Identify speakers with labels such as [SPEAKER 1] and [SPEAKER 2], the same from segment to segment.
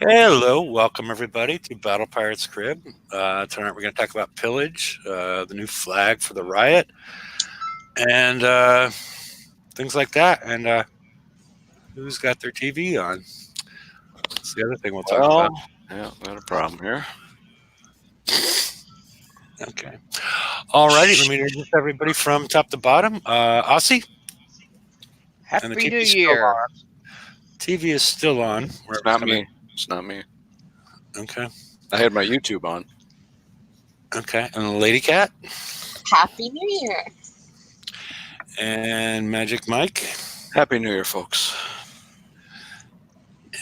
[SPEAKER 1] Hello, welcome everybody to Battle Pirates Crib. Tonight we're going to talk about Pillage, the new flag for the Riot, and things like that. And who's got their TV on? That's the other thing we'll talk about.
[SPEAKER 2] Yeah, not a problem here.
[SPEAKER 1] Okay. All righty, let me introduce everybody from top to bottom. Aussie.
[SPEAKER 3] Happy
[SPEAKER 1] the
[SPEAKER 3] New
[SPEAKER 1] TV's still
[SPEAKER 3] Year.
[SPEAKER 1] on. TV is still on.
[SPEAKER 2] It's not me. It's not me.
[SPEAKER 1] Okay.
[SPEAKER 2] I had my YouTube on.
[SPEAKER 1] Okay. And the Lady Cat.
[SPEAKER 4] Happy New Year.
[SPEAKER 1] And Magic Mike.
[SPEAKER 2] Happy New Year, folks.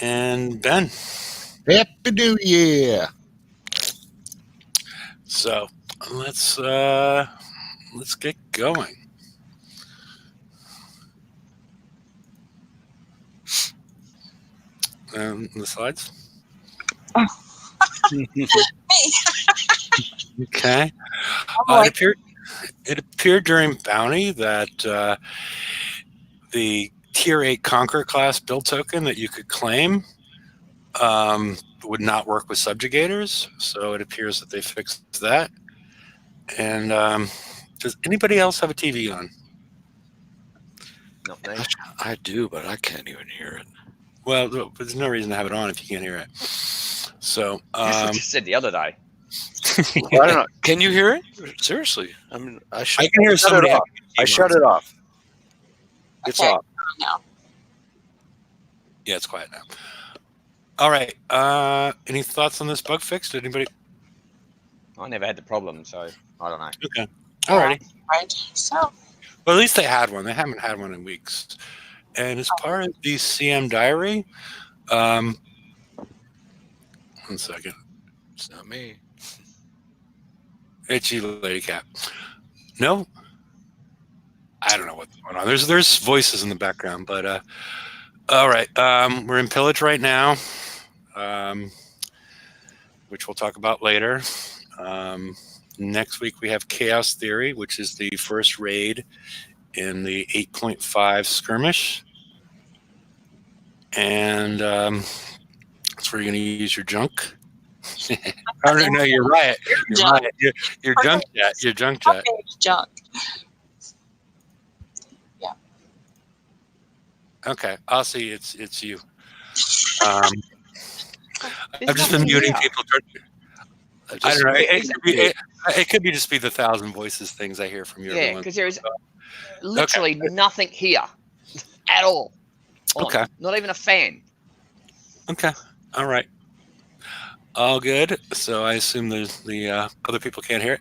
[SPEAKER 1] And Ben.
[SPEAKER 5] Happy New Year.
[SPEAKER 1] So let's get going. The slides. Okay. It appeared during Bounty that the Tier 8 Conqueror class build token that you could claim would not work with subjugators. So it appears that they fixed that. And does anybody else have a TV on?
[SPEAKER 3] Not me.
[SPEAKER 2] I do, but I can't even hear it.
[SPEAKER 1] Well, there's no reason to have it on if you can't hear it. So
[SPEAKER 3] I just said the other day.
[SPEAKER 2] Well, I don't know. Can you hear it? Seriously. I mean, I
[SPEAKER 1] can hear somebody.
[SPEAKER 2] I shut it off. It's
[SPEAKER 4] Okay.
[SPEAKER 2] off.
[SPEAKER 4] No.
[SPEAKER 1] Yeah, it's quiet now. All right. Any thoughts on this bug fix? Did anybody?
[SPEAKER 3] I never had the problem, so I don't know.
[SPEAKER 1] Okay. All righty.
[SPEAKER 4] Right. So,
[SPEAKER 1] Well, at least they had one. They haven't had one in weeks. And as part of the BCM Diary, 1 second.
[SPEAKER 2] It's not me.
[SPEAKER 1] It's you, Lady Cat. No? I don't know what's going on. There's voices in the background, but all right. We're in Pillage right now, which we'll talk about later. Next week we have Chaos Theory, which is the first raid in the 8.5 skirmish. And that's where you're going to use your junk. Oh, no, you're right. You're right. Your junk jet. Your junk jet.
[SPEAKER 4] okay, junk. Yeah.
[SPEAKER 1] Okay, I'll see. It's you. I've just been muting people. I don't know. It could be just be the 1,000 voices things I hear from you.
[SPEAKER 3] Yeah, because there is literally nothing here at all.
[SPEAKER 1] Okay.
[SPEAKER 3] Not even a fan.
[SPEAKER 1] Okay. All right. All good. So I assume there's the other people can't hear it.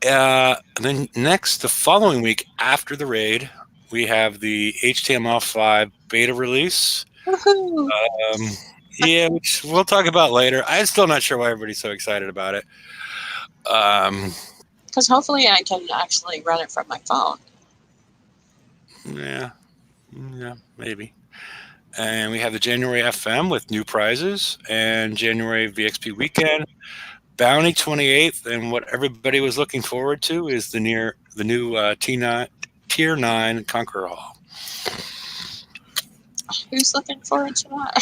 [SPEAKER 1] And then next, the following week after the raid, we have the HTML5 beta release.
[SPEAKER 4] Woohoo.
[SPEAKER 1] Yeah, which we'll talk about later. I'm still not sure why everybody's so excited about it.
[SPEAKER 4] Because hopefully I can actually run it from my phone.
[SPEAKER 1] Yeah, maybe. And we have the January FM with new prizes and January VXP weekend, Bounty 28th, and what everybody was looking forward to is the new T9 Tier 9 Conqueror Hall.
[SPEAKER 4] Who's looking forward to that?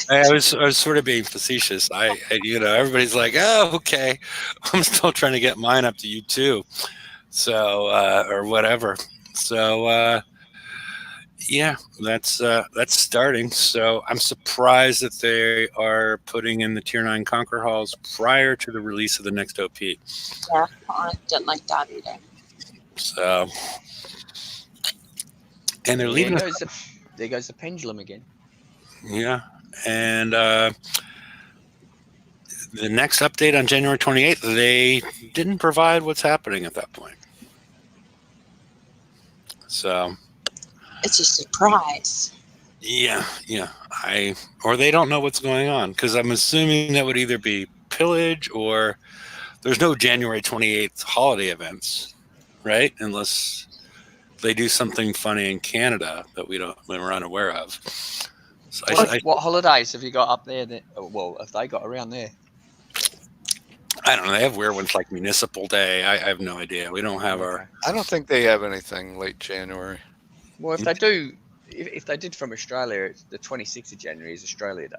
[SPEAKER 1] I was sort of being facetious. Everybody's like, oh, okay. I'm still trying to get mine up to you too. So, or whatever. So, yeah, that's starting. So I'm surprised that they are putting in the Tier 9 Conqueror Halls prior to the release of the next OP.
[SPEAKER 4] Yeah, I didn't like that either.
[SPEAKER 1] So, and they're leaving.
[SPEAKER 3] There goes the pendulum again.
[SPEAKER 1] Yeah, and the next update on January 28th, they didn't provide what's happening at that point. So
[SPEAKER 4] It's a surprise.
[SPEAKER 1] yeah, or they don't know what's going on, because I'm assuming that would either be Pillage or there's no January 28th holiday events, right? Unless they do something funny in Canada that we're unaware of. So
[SPEAKER 3] what holidays have you got up there? Have they got around there?
[SPEAKER 1] I don't know. They have weird ones like Municipal Day. I have no idea. We don't have our.
[SPEAKER 2] I don't think they have anything late January.
[SPEAKER 3] Well, if they do, if they did from Australia, it's the 26th of January is Australia Day.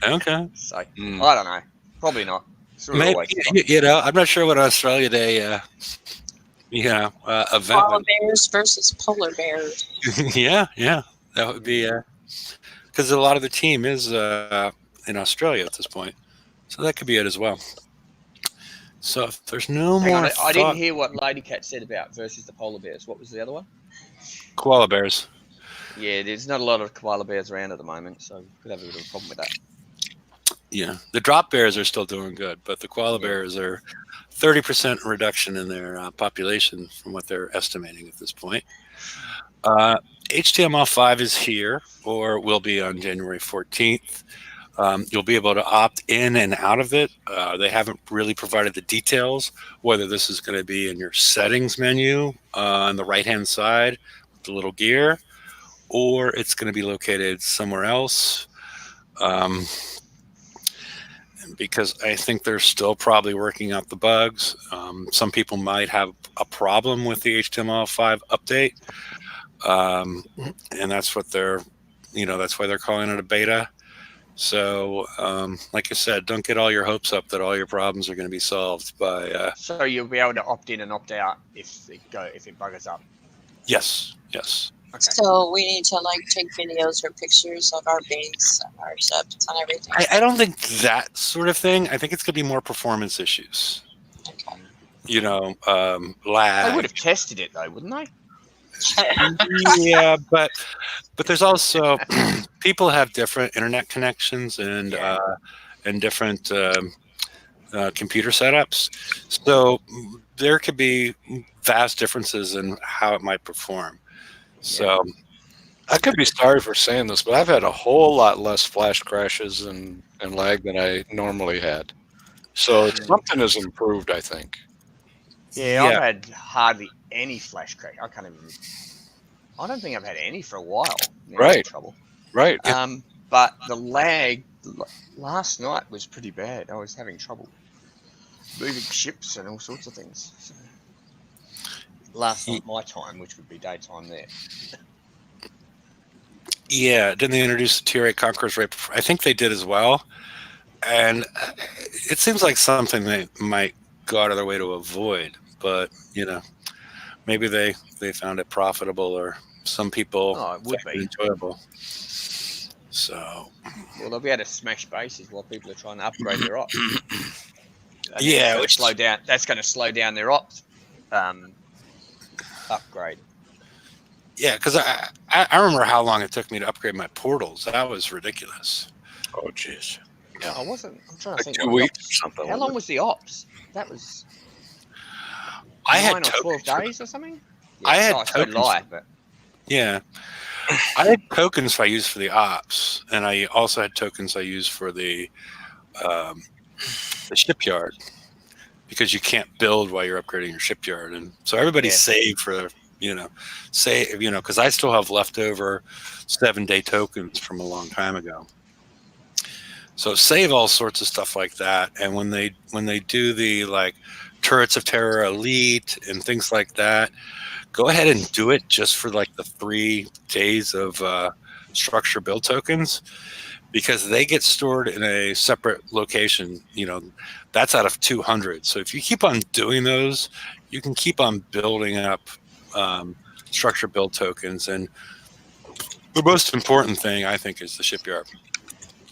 [SPEAKER 1] Okay.
[SPEAKER 3] So I don't know. Probably not. Sort of
[SPEAKER 1] Maybe,
[SPEAKER 3] always forgot.
[SPEAKER 1] you know, I'm not sure what Australia Day, event
[SPEAKER 4] Koala
[SPEAKER 1] would.
[SPEAKER 4] bears versus polar bears.
[SPEAKER 1] Yeah, that would be because a lot of the team is in Australia at this point, so that could be it as well. So if there's no
[SPEAKER 3] Hang
[SPEAKER 1] more
[SPEAKER 3] on, I didn't
[SPEAKER 1] thought,
[SPEAKER 3] hear what Lady Cat said about versus the polar bears. What was the other one?
[SPEAKER 1] koala bears.
[SPEAKER 3] Yeah, there's not a lot of koala bears around at the moment, so we could have a bit of a problem with that.
[SPEAKER 1] Yeah, the drop bears are still doing good, but the koala bears are 30% reduction in their population from what they're estimating at this point. HTML5 is here, or will be on January 14th. You'll be able to opt in and out of it. They haven't really provided the details, whether this is going to be in your settings menu on the right-hand side with the little gear, or it's going to be located somewhere else. Because I think they're still probably working out the bugs. Some people might have a problem with the HTML5 update. And that's what that's why they're calling it a beta. So, like I said, don't get all your hopes up that all your problems are going to be solved by.
[SPEAKER 3] So you'll be able to opt in and opt out if it buggers up.
[SPEAKER 1] Yes.
[SPEAKER 3] Okay.
[SPEAKER 4] So we need to take videos or pictures of our base and our subs and everything.
[SPEAKER 1] I don't think that sort of thing. I think it's going to be more performance issues.
[SPEAKER 4] Okay.
[SPEAKER 1] Lag.
[SPEAKER 3] They would have tested it though, wouldn't they?
[SPEAKER 1] Yeah, but there's also people have different internet connections and different computer setups, so there could be vast differences in how it might perform. So
[SPEAKER 2] I could be sorry for saying this, but I've had a whole lot less flash crashes and lag than I normally had. So something has improved, I think.
[SPEAKER 3] Yeah, I've had hardly any flash crash. I don't think I've had any for a while.
[SPEAKER 2] Right.
[SPEAKER 3] Trouble.
[SPEAKER 2] Right.
[SPEAKER 3] But the lag last night was pretty bad. I was having trouble moving ships and all sorts of things. So, last night, my time, which would be daytime there.
[SPEAKER 1] Yeah, didn't they introduce the Tier 8 Conquerors right before? I think they did as well. And it seems like something they might go out of their way to avoid. But, maybe they found it profitable, or some people
[SPEAKER 3] it would be
[SPEAKER 1] enjoyable. So,
[SPEAKER 3] well, they'll be able to smash bases while people are trying to upgrade their ops.
[SPEAKER 1] Yeah,
[SPEAKER 3] which slow down. That's going to slow down their ops upgrade.
[SPEAKER 1] Yeah, because I remember how long it took me to upgrade my portals. That was ridiculous.
[SPEAKER 2] Oh, jeez.
[SPEAKER 3] Yeah, I'm trying to think.
[SPEAKER 2] 2 weeks or something.
[SPEAKER 3] How long was the ops? That was.
[SPEAKER 1] I had
[SPEAKER 3] 9 or 12 days or something. Yeah,
[SPEAKER 1] I had tokens.
[SPEAKER 3] But
[SPEAKER 1] Yeah, I had tokens I used for the ops, and I also had tokens I used for the shipyard, because you can't build while you're upgrading your shipyard, and so everybody saved for because I still have leftover 7-day tokens from a long time ago. So save all sorts of stuff like that, and when they do the Turrets of Terror Elite and things like that, go ahead and do it just for the 3 days of structure build tokens, because they get stored in a separate location. That's out of 200. So if you keep on doing those, you can keep on building up structure build tokens. And the most important thing, I think, is the shipyard,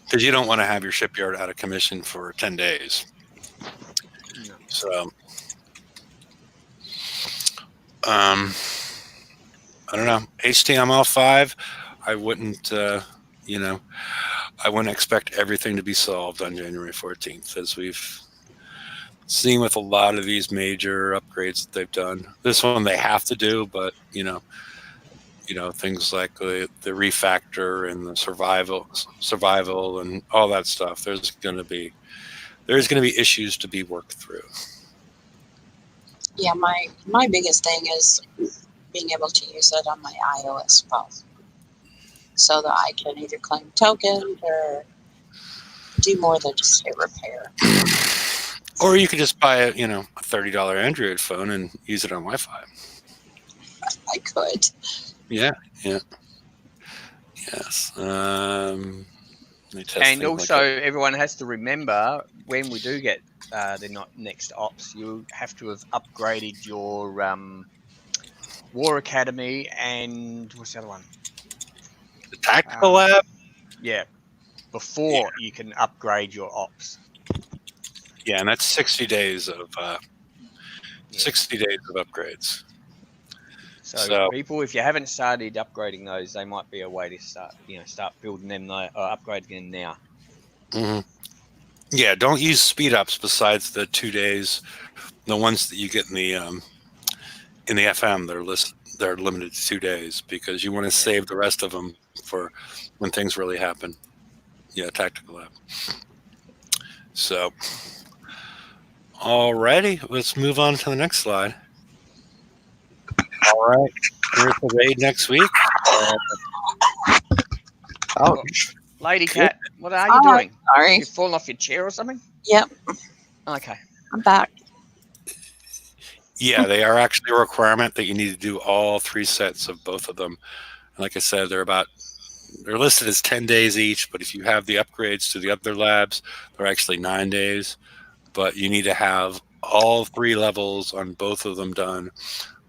[SPEAKER 1] because you don't want to have your shipyard out of commission for 10 days. So I don't know. HTML5, I wouldn't I wouldn't expect everything to be solved on January 14th, as we've seen with a lot of these major upgrades that they've done. This one they have to do, but things like the refactor and the survival and all that stuff, there's going to be issues to be worked through.
[SPEAKER 4] Yeah, my biggest thing is being able to use it on my iOS phone, so that I can either claim tokens or do more than just a repair.
[SPEAKER 1] Or you could just buy a $30 Android phone and use it on Wi-Fi.
[SPEAKER 4] I could,
[SPEAKER 1] Yeah. Yes. Let me test
[SPEAKER 3] And
[SPEAKER 1] things
[SPEAKER 3] also,
[SPEAKER 1] like
[SPEAKER 3] everyone has to remember when we do get the next ops, you have to have upgraded your War Academy and what's the other one?
[SPEAKER 1] the tactical lab.
[SPEAKER 3] Yeah, before you can upgrade your ops.
[SPEAKER 1] Yeah, and that's 60 days of 60 days of upgrades.
[SPEAKER 3] So people, if you haven't started upgrading those, they might be a way to start building them or upgrading them now.
[SPEAKER 1] Mm-hmm. Yeah, don't use speed ups besides the 2 days. The ones that you get in the FM, they're limited to 2 days because you want to save the rest of them for when things really happen. Yeah, tactical lab. So, alrighty, let's move on to the next slide. All right, here's the raid next week.
[SPEAKER 3] Ouch. Lady Cat, what are you doing?
[SPEAKER 4] Sorry.
[SPEAKER 3] You fallen off your chair or something?
[SPEAKER 4] Yep.
[SPEAKER 3] Okay.
[SPEAKER 4] I'm back.
[SPEAKER 1] Yeah, they are actually a requirement that you need to do all 3 sets of both of them. Like I said, they're listed as 10 days each, but if you have the upgrades to the other labs, they're actually 9 days. But you need to have all 3 levels on both of them done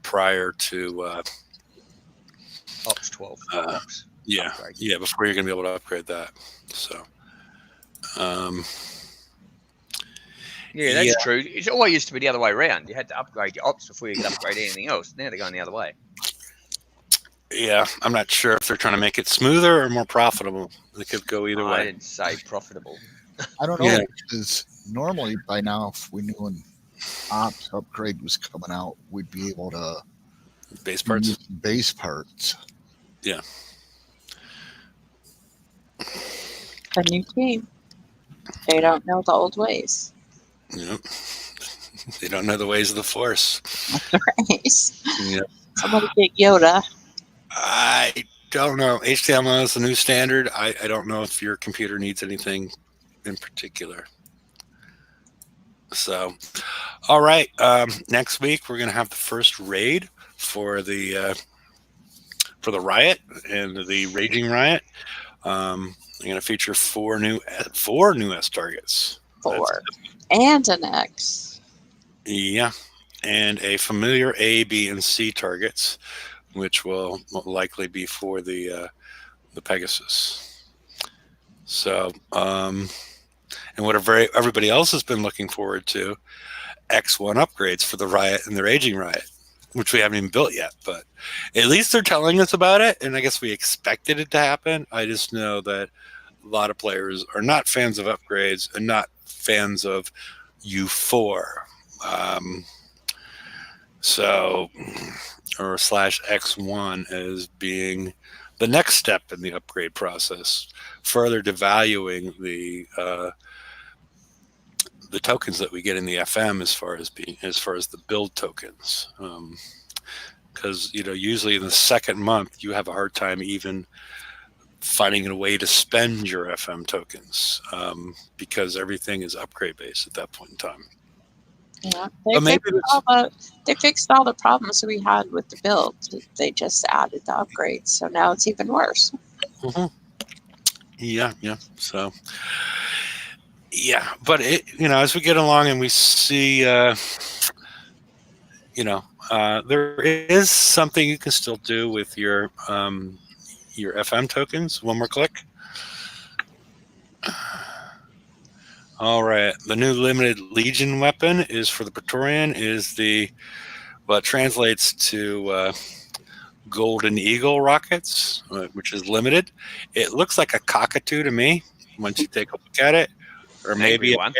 [SPEAKER 1] prior to
[SPEAKER 3] Ops 12.
[SPEAKER 1] Yeah,
[SPEAKER 3] upgrade.
[SPEAKER 1] Yeah, before you're going to be able to upgrade that. So,
[SPEAKER 3] yeah, that's true. It always used to be the other way around. You had to upgrade your ops before you could upgrade anything else. Now they're going the other way.
[SPEAKER 1] Yeah, I'm not sure if they're trying to make it smoother or more profitable. They could go either way.
[SPEAKER 3] I didn't say profitable.
[SPEAKER 5] I don't know,
[SPEAKER 1] Yeah.
[SPEAKER 5] because normally by now, if we knew an ops upgrade was coming out, we'd be able to
[SPEAKER 1] Base parts.
[SPEAKER 5] use base parts.
[SPEAKER 1] Yeah.
[SPEAKER 4] A new team. They don't know the old ways.
[SPEAKER 1] Yep. They don't know the ways of the Force.
[SPEAKER 4] Right.
[SPEAKER 1] Yep.
[SPEAKER 4] Somebody get Yoda.
[SPEAKER 1] I don't know. HTML is the new standard. I don't know if your computer needs anything in particular. So, all right. Next week we're going to have the first raid for the Riot and the Raging Riot. I'm going to feature four new S targets.
[SPEAKER 4] 4. And an X.
[SPEAKER 1] Yeah, and a familiar A, B, and C targets, which will likely be for the Pegasus. So, and what everybody else has been looking forward to, X1 upgrades for the Riot and the Raging Riot, which we haven't even built yet, but at least they're telling us about it, and I guess we expected it to happen. I just know that a lot of players are not fans of upgrades and not fans of U4. So, or /X1 as being the next step in the upgrade process, further devaluing the tokens that we get in the FM as far as the build tokens. Because usually in the second month you have a hard time even finding a way to spend your FM tokens, because everything is upgrade based at that point in time.
[SPEAKER 4] Yeah, they fixed all the problems we had with the build. They just added the upgrades, so now it's even worse.
[SPEAKER 1] Mm-hmm. Yeah. So, yeah, but as we get along and we see, there is something you can still do with your FM tokens. One more click. All right. The new limited Legion weapon is for the Praetorian. It translates to Golden Eagle rockets, which is limited. It looks like a cockatoo to me once you take a look at it, or maybe
[SPEAKER 3] one.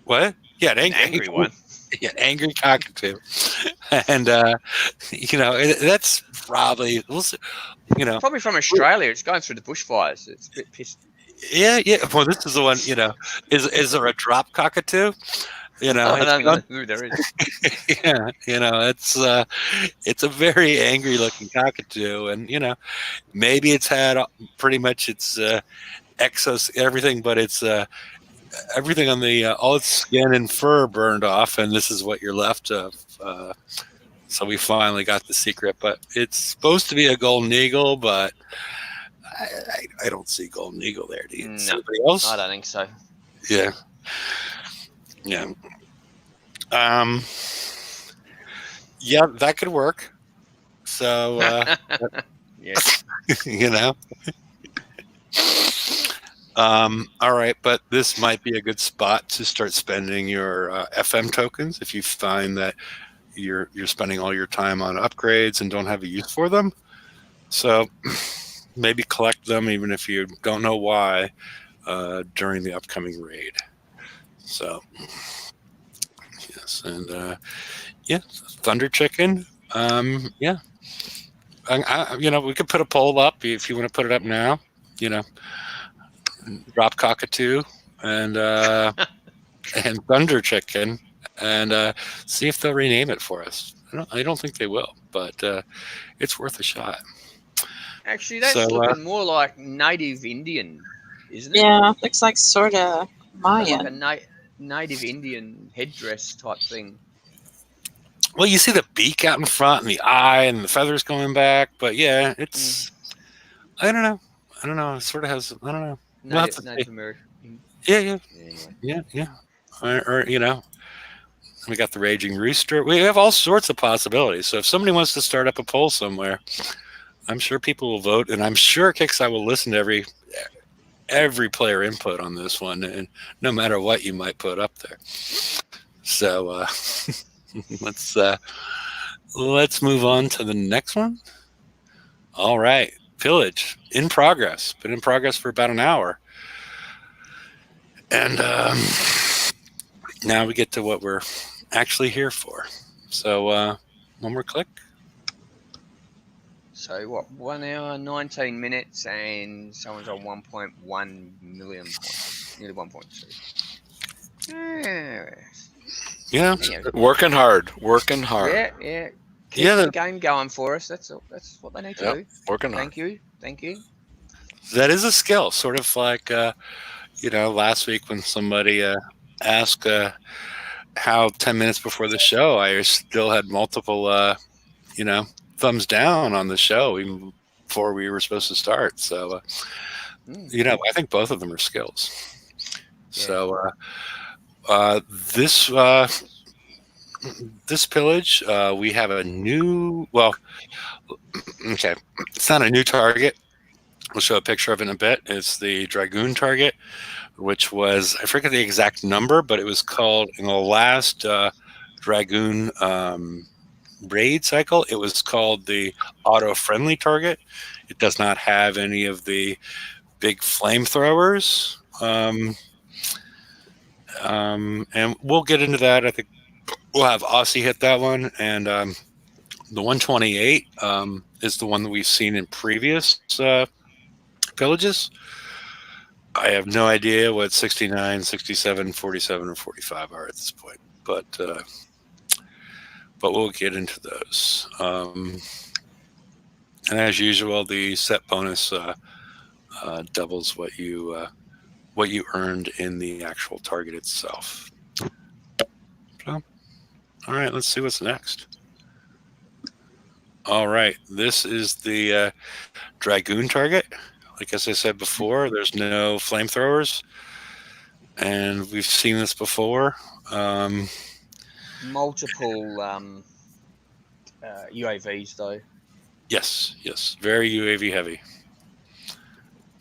[SPEAKER 1] What? Yeah, an
[SPEAKER 3] angry one.
[SPEAKER 1] Yeah, angry cockatoo, and that's probably
[SPEAKER 3] probably from Australia. It's going through the bushfires. It's a bit pissed.
[SPEAKER 1] Yeah. Well, this is the one. Is there a drop cockatoo?
[SPEAKER 3] I don't know who there is.
[SPEAKER 1] Yeah, it's a very angry looking cockatoo, and maybe it's had pretty much its exos everything, but it's everything on the all its skin and fur burned off, and this is what you're left of So we finally got the secret, but it's supposed to be a golden eagle, but I don't see golden eagle there. Do you?
[SPEAKER 3] No,
[SPEAKER 1] Somebody else?
[SPEAKER 3] I don't think so.
[SPEAKER 1] Yeah. Yeah. Yeah, that could work. So,
[SPEAKER 3] Yeah.
[SPEAKER 1] you know. All right, but this might be a good spot to start spending your FM tokens if you find that you're spending all your time on upgrades and don't have a use for them. So maybe collect them even if you don't know why during the upcoming raid. So yes, and yeah, Thunder Chicken. Yeah, we could put a poll up if you want to put it up now. Drop Cockatoo and Thunder Chicken and see if they'll rename it for us. I don't think they will, but it's worth a shot.
[SPEAKER 3] Actually, that's looking more like native Indian, isn't it?
[SPEAKER 4] Yeah, looks like sort of Mayan.
[SPEAKER 3] Like a native Indian headdress type thing.
[SPEAKER 1] Well, you see the beak out in front and the eye and the feathers going back, but yeah, it's I don't know. It sort of has I don't know.
[SPEAKER 3] Native American.
[SPEAKER 1] Yeah.
[SPEAKER 3] Anyway.
[SPEAKER 1] Yeah. Or we got the Raging Rooster. We have all sorts of possibilities. So if somebody wants to start up a poll somewhere, I'm sure people will vote, and I'm sure Kickstarter will listen to every player input on this one, and no matter what you might put up there. So let's move on to the next one. All right, Pillage in progress. Been in progress for about an hour, and now we get to what we're actually here for. So one more click.
[SPEAKER 3] So what? 1 hour, 19 minutes, and someone's on 1.1 million points, nearly 1.2.
[SPEAKER 1] Yeah,
[SPEAKER 2] working hard.
[SPEAKER 3] Yeah. Keep the game going for us. That's what they need to do.
[SPEAKER 2] Working hard.
[SPEAKER 3] Thank you.
[SPEAKER 1] That is a skill, sort of like last week when somebody asked how 10 minutes before the show I still had multiple thumbs down on the show even before we were supposed to start. So I think both of them are skills. So this pillage, we have a new, okay, it's not a new target. We'll show a picture of it in a bit. It's the Dragoon target, which was, I forget the exact number, but it was called, in the last Dragoon raid cycle, it was called the auto-friendly target. It does not have any of the big flamethrowers. And we'll get into that. I think we'll have Aussie hit that one. And the 128 is the one that we've seen in previous pillages. I have no idea what 69, 67, 47, or 45 are at this point, but we'll get into those. And as usual, the set bonus doubles what you earned in the actual target itself. So, all right, let's see what's next. All right, this is the Dragoon target. Like as I said before, there's no flamethrowers, and we've seen this before.
[SPEAKER 3] Multiple UAVs though.
[SPEAKER 1] Yes, very UAV heavy.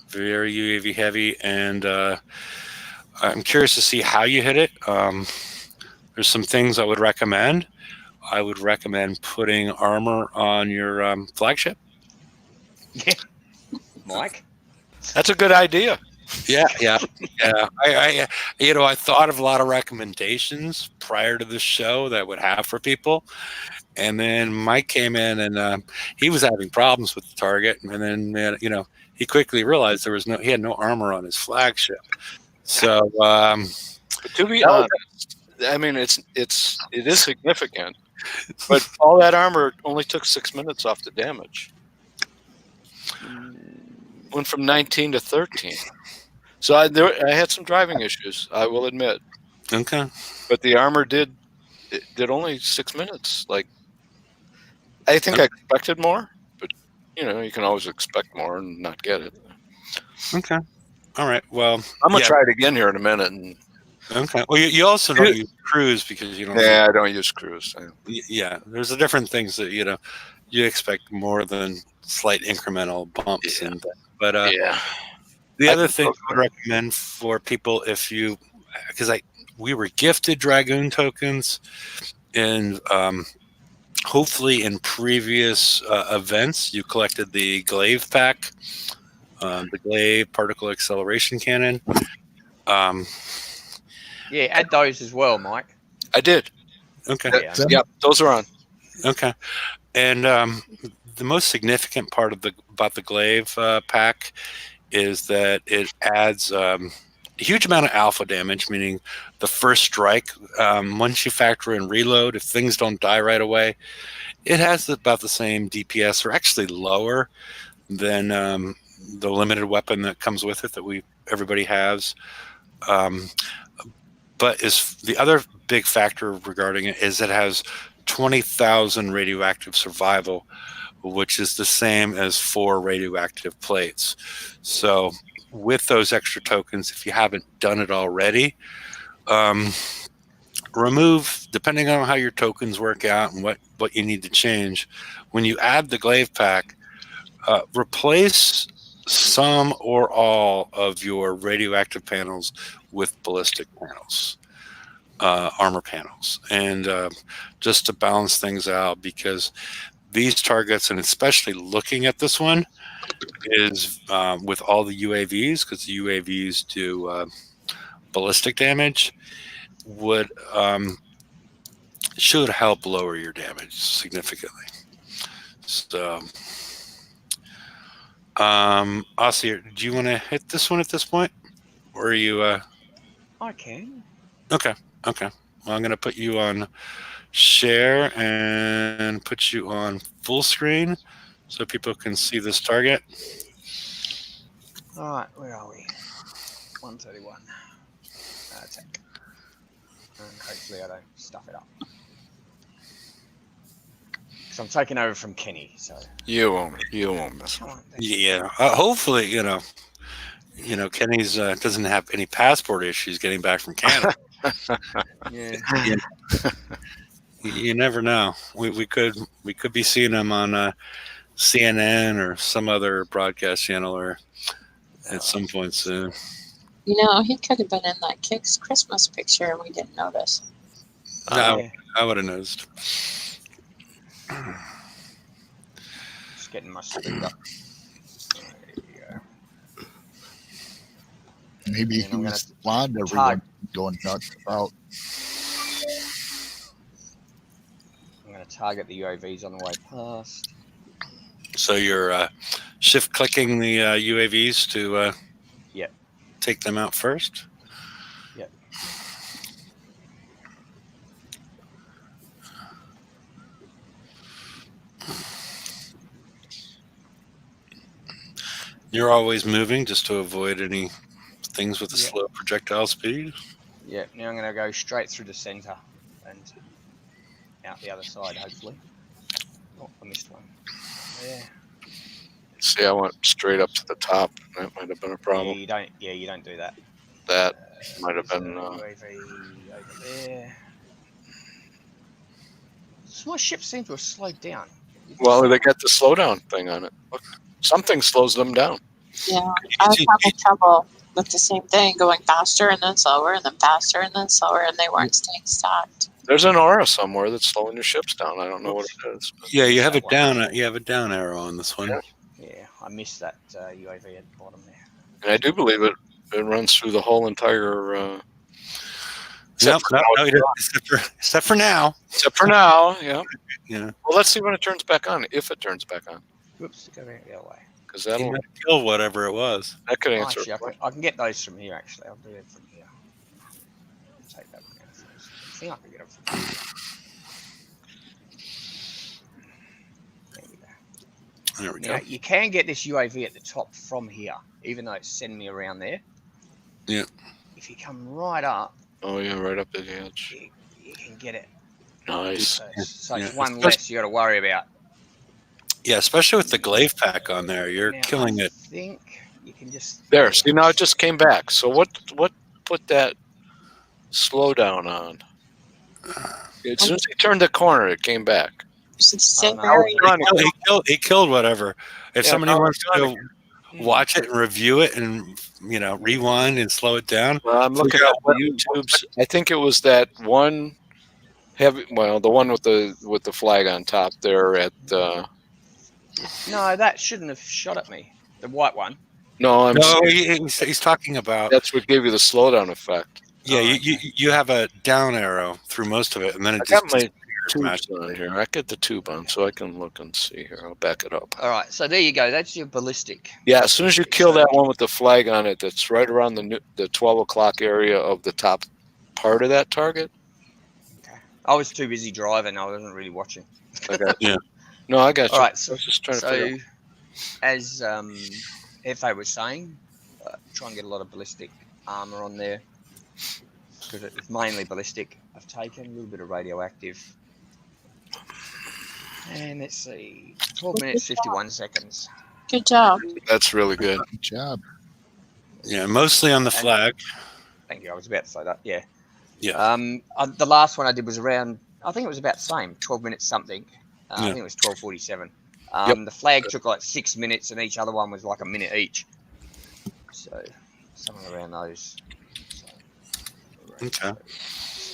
[SPEAKER 1] Very UAV heavy, and I'm curious to see how you hit it. There's some things I would recommend. I would recommend putting armor on your flagship.
[SPEAKER 3] Yeah, Mike.
[SPEAKER 2] That's a good idea.
[SPEAKER 1] Yeah. I thought of a lot of recommendations prior to the show that I would have for people, and then Mike came in and he was having problems with the target, and then he quickly realized he had no armor on his flagship. So
[SPEAKER 2] to be honest, I mean it is significant, but all that armor only took 6 minutes off the damage. Went from 19 to 13. So I had some driving issues, I will admit.
[SPEAKER 1] Okay.
[SPEAKER 2] But the armor did only 6 minutes. Like, I think I expected more, but you can always expect more and not get it.
[SPEAKER 1] Okay. All right. Well,
[SPEAKER 2] I'm gonna try it again here in a minute. And
[SPEAKER 1] okay. Well, you also don't use cruise because you don't.
[SPEAKER 2] I don't use cruise.
[SPEAKER 1] Yeah, there's the different things that you expect more than slight incremental bumps and but the other thing I would recommend for people because we were gifted Dragoon tokens and hopefully in previous events you collected the glaive pack, the glaive particle acceleration cannon.
[SPEAKER 3] Yeah, add those as well, Mike.
[SPEAKER 2] I did.
[SPEAKER 1] Okay.
[SPEAKER 2] Yep, those are on.
[SPEAKER 1] Okay. And the most significant part about the glaive pack is that it adds a huge amount of alpha damage, meaning the first strike, once you factor in reload, if things don't die right away, it has about the same DPS, or actually lower than the limited weapon that comes with it that everybody has. But the other big factor regarding it is it has 20,000 radioactive survival, which is the same as 4 radioactive plates. So with those extra tokens, if you haven't done it already, remove, depending on how your tokens work out and what you need to change, when you add the glaive pack, replace some or all of your radioactive panels with ballistic panels, armor panels, and just to balance things out, because these targets, and especially looking at this one, is with all the UAVs, because the UAVs do ballistic damage, should help lower your damage significantly. So, Ossie, do you want to hit this one at this point, or are you?
[SPEAKER 3] I can.
[SPEAKER 1] Okay. Well, I'm going to put you on share and put you on full screen so people can see this target.
[SPEAKER 3] All right, where are we? 131. Attack. And hopefully I don't stuff it up. Because I'm taking over from Kenny, so.
[SPEAKER 2] You won't miss.
[SPEAKER 1] Yeah. Hopefully, Kenny's doesn't have any passport issues getting back from Canada.
[SPEAKER 3] Yeah.
[SPEAKER 1] You never know. We could be seeing him on CNN or some other broadcast channel, or at some point soon.
[SPEAKER 4] He could have been in that Kicks Christmas picture and we didn't notice.
[SPEAKER 1] No, I would have noticed.
[SPEAKER 3] Just getting my speed up. There you go.
[SPEAKER 5] Maybe he was the blonde everyone going nuts about.
[SPEAKER 3] I'm going to target the UAVs on the way past.
[SPEAKER 1] So you're shift clicking the UAVs to take them out first?
[SPEAKER 3] Yep.
[SPEAKER 1] You're always moving just to avoid any things with a slow projectile speed?
[SPEAKER 3] Yep. Now I'm going to go straight through the center and out the other side, hopefully. Oh, I missed one. Yeah.
[SPEAKER 2] See, I went straight up to the top. That might have been a problem.
[SPEAKER 3] You don't do that.
[SPEAKER 2] That might have been.
[SPEAKER 3] UAV over there. So my ship seems to have slowed down.
[SPEAKER 2] Well, they got the slowdown thing on it. Look, something slows them down.
[SPEAKER 4] Yeah, I was having trouble with the same thing, going faster and then slower and then faster and then slower, and they weren't staying stopped.
[SPEAKER 2] There's an aura somewhere that's slowing your ships down. I don't know what it is.
[SPEAKER 1] Yeah, you have it down. You have a down arrow on this one.
[SPEAKER 3] Yeah, I missed that UAV at the bottom there.
[SPEAKER 2] And I do believe it runs through the whole entire.
[SPEAKER 1] Except for now.
[SPEAKER 2] Except for now, yeah.
[SPEAKER 1] Yeah.
[SPEAKER 2] Well, let's see when it turns back on. If it turns back on.
[SPEAKER 3] Whoops, go back the other way.
[SPEAKER 2] Because that'll
[SPEAKER 1] kill whatever it was.
[SPEAKER 2] That could answer.
[SPEAKER 3] Actually, I can get those from here. Actually, I'll do it from here. Take that one out first. I think I can get them from here.
[SPEAKER 1] There we
[SPEAKER 3] Now,
[SPEAKER 1] go.
[SPEAKER 3] you can get this UAV at the top from here, even though it's sending me around there.
[SPEAKER 1] Yeah.
[SPEAKER 3] If you come right up.
[SPEAKER 2] Oh yeah, right up to the edge.
[SPEAKER 3] You can get it.
[SPEAKER 2] Nice.
[SPEAKER 3] So it's one less you got to worry about.
[SPEAKER 1] Yeah, especially with the glaive pack on there, you're
[SPEAKER 3] Now,
[SPEAKER 1] killing
[SPEAKER 3] I
[SPEAKER 1] it.
[SPEAKER 3] think you can just
[SPEAKER 2] There. See, now it just came back. So what put that slowdown on? As soon as he turned the corner, it came back.
[SPEAKER 4] It's
[SPEAKER 3] I don't know.
[SPEAKER 4] very
[SPEAKER 1] He killed whatever. If
[SPEAKER 2] Yeah,
[SPEAKER 1] somebody
[SPEAKER 2] now
[SPEAKER 1] wants
[SPEAKER 2] it's gone
[SPEAKER 1] to watch it and review it and rewind and slow it down,
[SPEAKER 2] Well, I'm looking
[SPEAKER 1] figure
[SPEAKER 2] at
[SPEAKER 1] out what-
[SPEAKER 2] the YouTubes. I think it was that one the one with the flag on top there at
[SPEAKER 3] No, that shouldn't have shot at me. The white one.
[SPEAKER 2] no, I'm
[SPEAKER 1] no,
[SPEAKER 2] saying
[SPEAKER 1] he's talking about.
[SPEAKER 2] that's what gave you the slowdown effect.
[SPEAKER 1] Yeah,
[SPEAKER 3] Oh,
[SPEAKER 1] you have a down arrow through most of it, and then it
[SPEAKER 2] I
[SPEAKER 1] just
[SPEAKER 2] got my
[SPEAKER 1] disappears
[SPEAKER 2] tubes
[SPEAKER 1] magically.
[SPEAKER 2] on here. I get the tube on so I can look and see here. I'll back it up.
[SPEAKER 3] All right, so there you go. That's your ballistic.
[SPEAKER 2] Yeah, as soon as you kill that one with the flag on it, that's right around the 12 o'clock area of the top part of that target.
[SPEAKER 3] Okay. I was too busy driving. I wasn't really watching.
[SPEAKER 2] I got
[SPEAKER 1] Yeah.
[SPEAKER 2] No, I got you.
[SPEAKER 3] All right,
[SPEAKER 2] I
[SPEAKER 3] so
[SPEAKER 2] was just trying to figure out.
[SPEAKER 3] as FA was saying, try and get a lot of ballistic armor on there because it's mainly ballistic. I've taken a little bit of radioactive. And let's see, 12 minutes, 51 seconds.
[SPEAKER 4] good job.
[SPEAKER 2] That's really good.
[SPEAKER 5] Good job.
[SPEAKER 1] Yeah, mostly on the flag.
[SPEAKER 3] Thank you. I was about to say that. Yeah.
[SPEAKER 1] Yeah.
[SPEAKER 3] The last one I did was around, I think it was about the same, 12 minutes something. I
[SPEAKER 1] Yeah.
[SPEAKER 3] think it was 12:47.
[SPEAKER 2] Yep.
[SPEAKER 3] The flag took like 6 minutes and each other one was like a minute each. So somewhere around those. So,
[SPEAKER 1] Okay.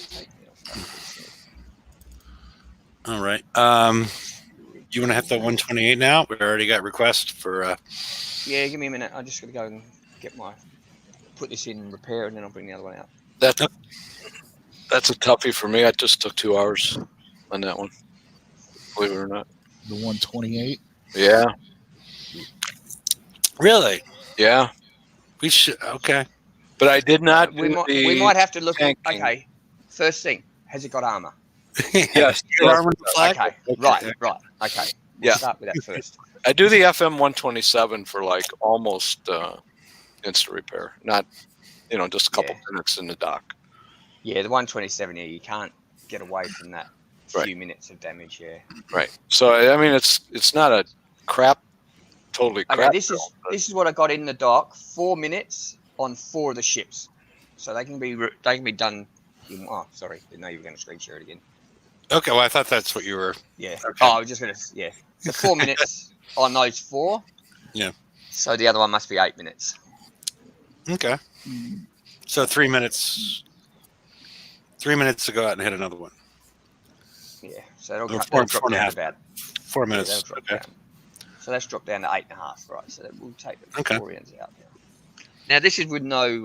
[SPEAKER 3] take me off that.
[SPEAKER 1] All right. You want to hit the 128 now? We already got requests for.
[SPEAKER 3] Yeah, give me a minute. I just got to go and put this in repair and then I'll bring the other one out.
[SPEAKER 2] That's a toughie for me. I just took 2 hours on that one. Believe it or not.
[SPEAKER 5] The 128.
[SPEAKER 2] Yeah.
[SPEAKER 1] Really?
[SPEAKER 2] Yeah.
[SPEAKER 1] We should. Okay.
[SPEAKER 2] But I did not.
[SPEAKER 3] We
[SPEAKER 2] do
[SPEAKER 3] might have to look at.
[SPEAKER 2] tanking.
[SPEAKER 3] Okay, first thing, has it got armor?
[SPEAKER 2] Yes.
[SPEAKER 1] Your armor and flag?
[SPEAKER 3] Okay, right. Okay, we'll
[SPEAKER 2] Yeah.
[SPEAKER 3] start with that first.
[SPEAKER 2] I do the FM 127 for like almost instant repair. Not, just a couple minutes in the dock.
[SPEAKER 3] Yeah, the 127 here, you can't get away from that
[SPEAKER 2] Right.
[SPEAKER 3] few minutes of damage. Yeah.
[SPEAKER 2] Right. So I mean, it's not a totally
[SPEAKER 3] Okay,
[SPEAKER 2] crap.
[SPEAKER 3] this is what I got in the dock. 4 minutes on 4 of the ships, so they can be done. Oh, sorry, didn't know you were going to screen share it again.
[SPEAKER 1] Okay. Well, I thought that's what you were.
[SPEAKER 3] Yeah.
[SPEAKER 1] Okay.
[SPEAKER 3] Oh, I was just going to. Yeah. So 4 minutes on those 4.
[SPEAKER 1] Yeah.
[SPEAKER 3] So the other one must be 8 minutes.
[SPEAKER 1] Okay. So 3 minutes. 3 minutes to go out and hit another one.
[SPEAKER 3] Yeah. So it'll,
[SPEAKER 1] Or
[SPEAKER 3] that'll
[SPEAKER 1] four
[SPEAKER 3] drop
[SPEAKER 1] and a
[SPEAKER 3] down
[SPEAKER 1] half.
[SPEAKER 3] to about.
[SPEAKER 1] 4
[SPEAKER 3] Yeah,
[SPEAKER 1] minutes.
[SPEAKER 3] that'll drop
[SPEAKER 1] Okay.
[SPEAKER 3] down. So that's dropped down to 8.5, right? So we'll take the
[SPEAKER 1] Okay.
[SPEAKER 3] Praetorians out now. Now this is with no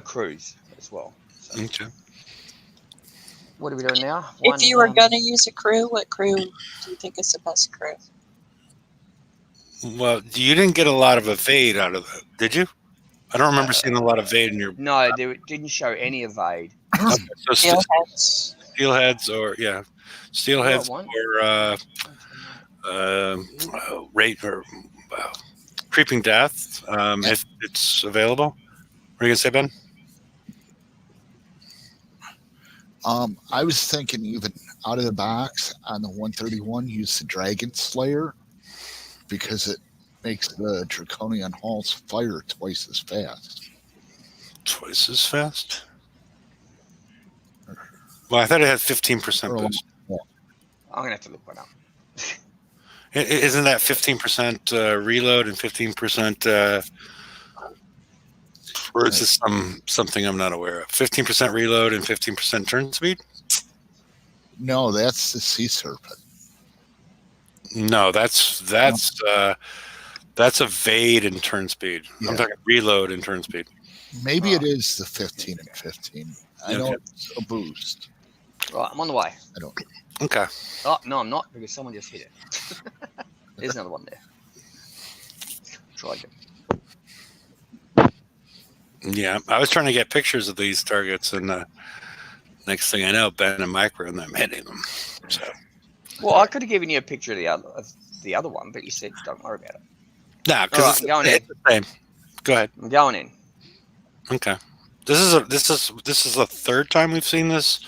[SPEAKER 3] crews as well. So
[SPEAKER 1] Okay.
[SPEAKER 3] what are we doing now?
[SPEAKER 4] If you were going to use a crew, what crew do you think is the best crew?
[SPEAKER 1] Well, you didn't get a lot of evade out of it, did you? I don't remember seeing a lot of evade in your.
[SPEAKER 3] No, they didn't show any evade.
[SPEAKER 1] So
[SPEAKER 4] Steelheads.
[SPEAKER 1] steelheads or steelheads
[SPEAKER 3] one.
[SPEAKER 1] or rate or creeping death if it's available. What are you gonna say, Ben?
[SPEAKER 5] I was thinking even out of the box on the 131, use the Dragon Slayer because it makes the Draconian Halls fire twice as fast.
[SPEAKER 1] Twice as fast. Well, I thought it had 15% boost.
[SPEAKER 3] I'm gonna have to look one up.
[SPEAKER 1] Isn't that 15% reload and 15%? Or is this something I'm not aware of? 15% reload and 15% turn speed?
[SPEAKER 5] No, that's the Sea Serpent.
[SPEAKER 1] No, that's evade and turn speed.
[SPEAKER 5] Yeah.
[SPEAKER 1] I'm talking reload and turn speed.
[SPEAKER 5] Maybe it is the 15 and 15. I know
[SPEAKER 1] Okay.
[SPEAKER 5] it's a boost.
[SPEAKER 3] Right, I'm on the way.
[SPEAKER 5] I don't.
[SPEAKER 1] Okay.
[SPEAKER 3] Oh no, I'm not because someone just hit it. There's another one there. Try again.
[SPEAKER 1] Yeah, I was trying to get pictures of these targets, and next thing I know, Ben and Mike were in them hitting them. So.
[SPEAKER 3] Well, I could have given you a picture of the other one, but you said don't worry about it.
[SPEAKER 1] Nah,
[SPEAKER 3] All
[SPEAKER 1] because
[SPEAKER 3] right, going in.
[SPEAKER 1] it's the same. Go ahead.
[SPEAKER 3] I'm going in.
[SPEAKER 1] Okay. This is the third time we've seen this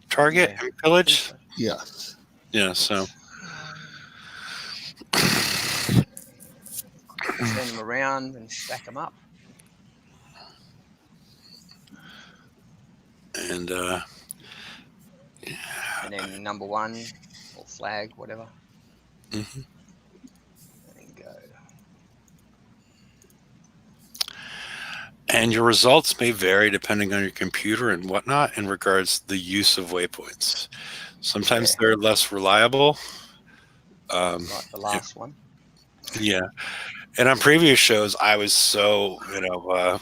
[SPEAKER 1] target
[SPEAKER 3] Yeah.
[SPEAKER 1] in Pillage.
[SPEAKER 5] Yes.
[SPEAKER 1] Yeah. So
[SPEAKER 3] send them around and stack them up.
[SPEAKER 1] And
[SPEAKER 3] And then number 1 or flag, whatever.
[SPEAKER 1] mhm.
[SPEAKER 3] And go.
[SPEAKER 1] And your results may vary depending on your computer and whatnot in regards to the use of waypoints. Sometimes they're less reliable.
[SPEAKER 3] Like the last one.
[SPEAKER 1] Yeah. And on previous shows, I was so,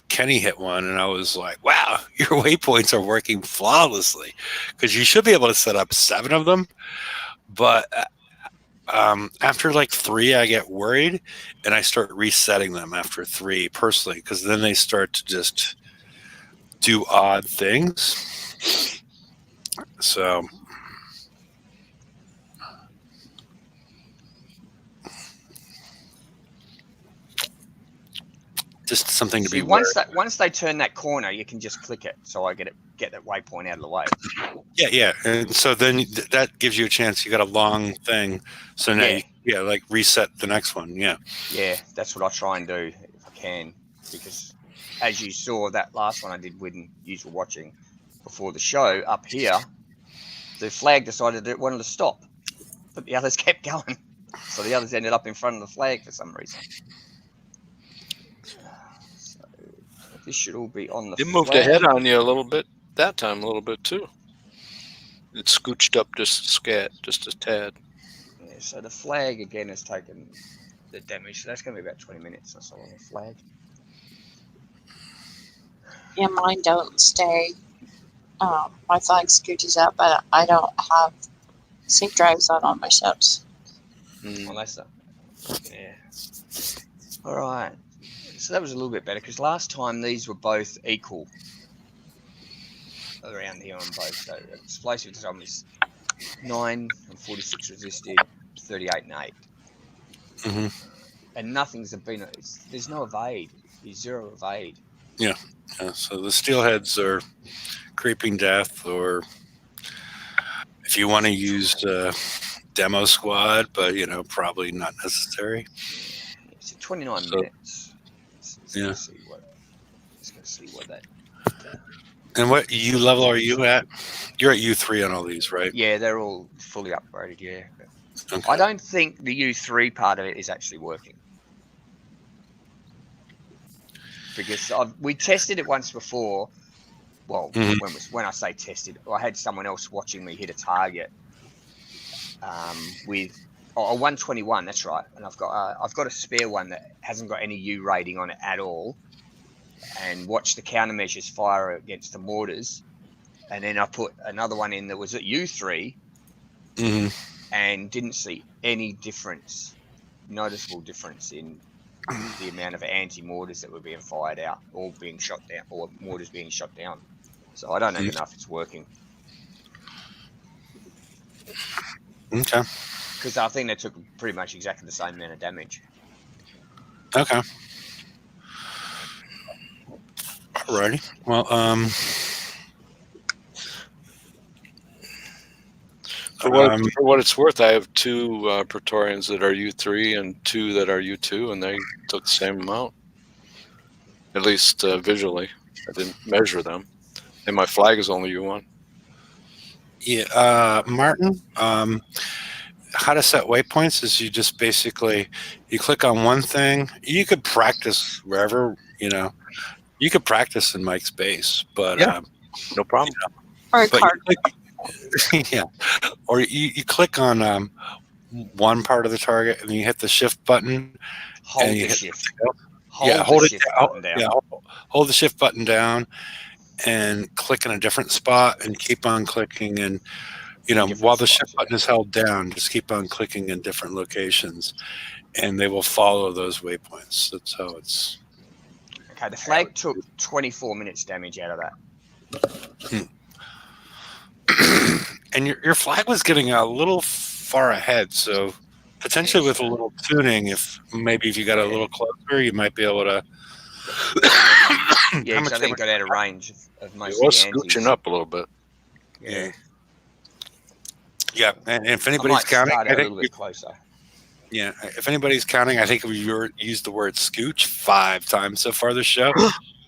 [SPEAKER 1] Kenny hit one and I was like, wow, your waypoints are working flawlessly, because you should be able to set up 7 of them. But after like 3, I get worried and I start resetting them after 3 personally, because then they start to just do odd things. So just something to be
[SPEAKER 3] once they turn that corner, you can just click it, so I get that waypoint out of the way.
[SPEAKER 1] Yeah, and so then that gives you a chance. You got a long thing, so now you reset the next one. Yeah,
[SPEAKER 3] that's what I try and do if I can, because as you saw, that last one I did when you were watching before the show up here, the flag decided it wanted to stop, but the others kept going, so the others ended up in front of the flag for some reason. This should all be on the
[SPEAKER 2] It moved ahead on you a little bit that time, a little bit too. It scooched up just a tad.
[SPEAKER 3] Yeah, so the flag again has taken the damage, so that's going to be about 20 minutes or so on the flag.
[SPEAKER 4] Yeah, mine don't stay. My flag scooches up, but I don't have sync drives on all my ships.
[SPEAKER 3] Well, that's yeah. All right. So that was a little bit better, because last time these were both equal around here on both. So explosive design was 9 and 46 resisted, 38 and 8.
[SPEAKER 1] Mm-hmm.
[SPEAKER 3] And nothing's been. There's no evade. There's 0 evade.
[SPEAKER 1] Yeah. So the steelheads are creeping death, or if you want to use demo squad, but probably not necessary.
[SPEAKER 3] Yeah, so 29 minutes.
[SPEAKER 1] Let's
[SPEAKER 3] see what that.
[SPEAKER 1] And what U level are you at? You're at U3 on all these, right?
[SPEAKER 3] Yeah, they're all fully upgraded. Yeah.
[SPEAKER 1] Okay.
[SPEAKER 3] I don't think the U3 part of it is actually working, because we tested it once before. Well, when I say tested, I had someone else watching me hit a target with a 121. That's right, and I've got a spare one that hasn't got any U rating on it at all, and watched the countermeasures fire against the mortars, and then I put another one in that was at U3, and didn't see any noticeable difference in the amount of anti-mortars that were being fired out or being shot down, or mortars being shot down. So I don't even know if it's working.
[SPEAKER 1] Okay.
[SPEAKER 3] Because I think they took pretty much exactly the same amount of damage.
[SPEAKER 1] Okay. Alrighty. Well,
[SPEAKER 2] for what it's worth, I have 2 Praetorians that are U3 and 2 that are U2, and they took the same amount. At least visually. I didn't measure them. And my flag is only U1.
[SPEAKER 1] Yeah, Martin, how to set waypoints is you just basically, you click on one thing. You could practice wherever, you could practice in Mike's base, but
[SPEAKER 2] no problem.
[SPEAKER 4] Or a card.
[SPEAKER 1] Or you click on one part of the target and you hit the shift button.
[SPEAKER 3] Hold
[SPEAKER 1] and
[SPEAKER 3] the
[SPEAKER 1] you
[SPEAKER 3] shift.
[SPEAKER 1] Hold the shift button down. Yeah, hold the shift button down and click in a different spot and keep on clicking, and while the shift button is held down, just keep on clicking in different locations and they will follow those waypoints. That's how it's.
[SPEAKER 3] Okay, the flag took 24 minutes damage out of that.
[SPEAKER 1] And your flag was getting a little far ahead, so potentially with a little tuning, if you got a little closer, you might be able to.
[SPEAKER 3] Yeah, because I think it got out of range of most of the
[SPEAKER 2] It was
[SPEAKER 3] antis.
[SPEAKER 2] scooching up a little bit.
[SPEAKER 1] Yeah, and if anybody's counting,
[SPEAKER 3] I might start a little bit closer.
[SPEAKER 1] Yeah, if anybody's counting, I think we used the word scooch 5 times so far this show.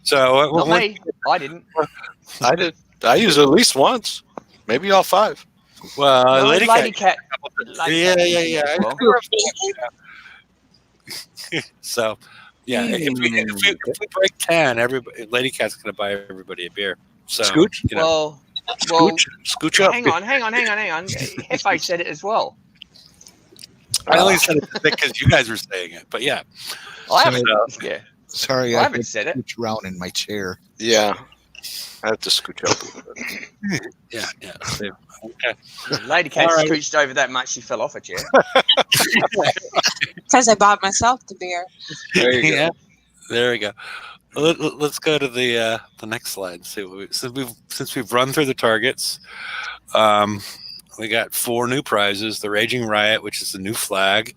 [SPEAKER 1] So
[SPEAKER 3] Not me. I didn't.
[SPEAKER 2] I did. I used it at least once, maybe all 5.
[SPEAKER 1] well,
[SPEAKER 3] No,
[SPEAKER 1] Lady
[SPEAKER 3] Lady
[SPEAKER 1] Cat.
[SPEAKER 3] Cat.
[SPEAKER 1] Yeah.
[SPEAKER 3] As well.
[SPEAKER 1] So, yeah, if we break 10, everybody, Lady Cat's going to buy everybody a beer. So,
[SPEAKER 2] Scooch?
[SPEAKER 1] you know,
[SPEAKER 3] Well,
[SPEAKER 2] Scooch up.
[SPEAKER 3] hang on. Hefe said it as well.
[SPEAKER 1] I only said it because you guys were saying it, but yeah.
[SPEAKER 3] I haven't.
[SPEAKER 5] Sorry.
[SPEAKER 3] Yeah,
[SPEAKER 5] Sorry,
[SPEAKER 3] I
[SPEAKER 5] I
[SPEAKER 3] haven't said it.
[SPEAKER 5] scooch around in my chair.
[SPEAKER 2] Yeah. I have to scooch up a little bit.
[SPEAKER 1] Yeah. Okay.
[SPEAKER 3] Lady Cat
[SPEAKER 1] All right.
[SPEAKER 3] scooched over that much she fell off a chair.
[SPEAKER 4] Because I bought myself the beer.
[SPEAKER 2] There you go.
[SPEAKER 1] Yeah. There we go. Well, let's go to the next slide. See what since we've run through the targets, we got 4 new prizes: the Raging Riot, which is the new flag,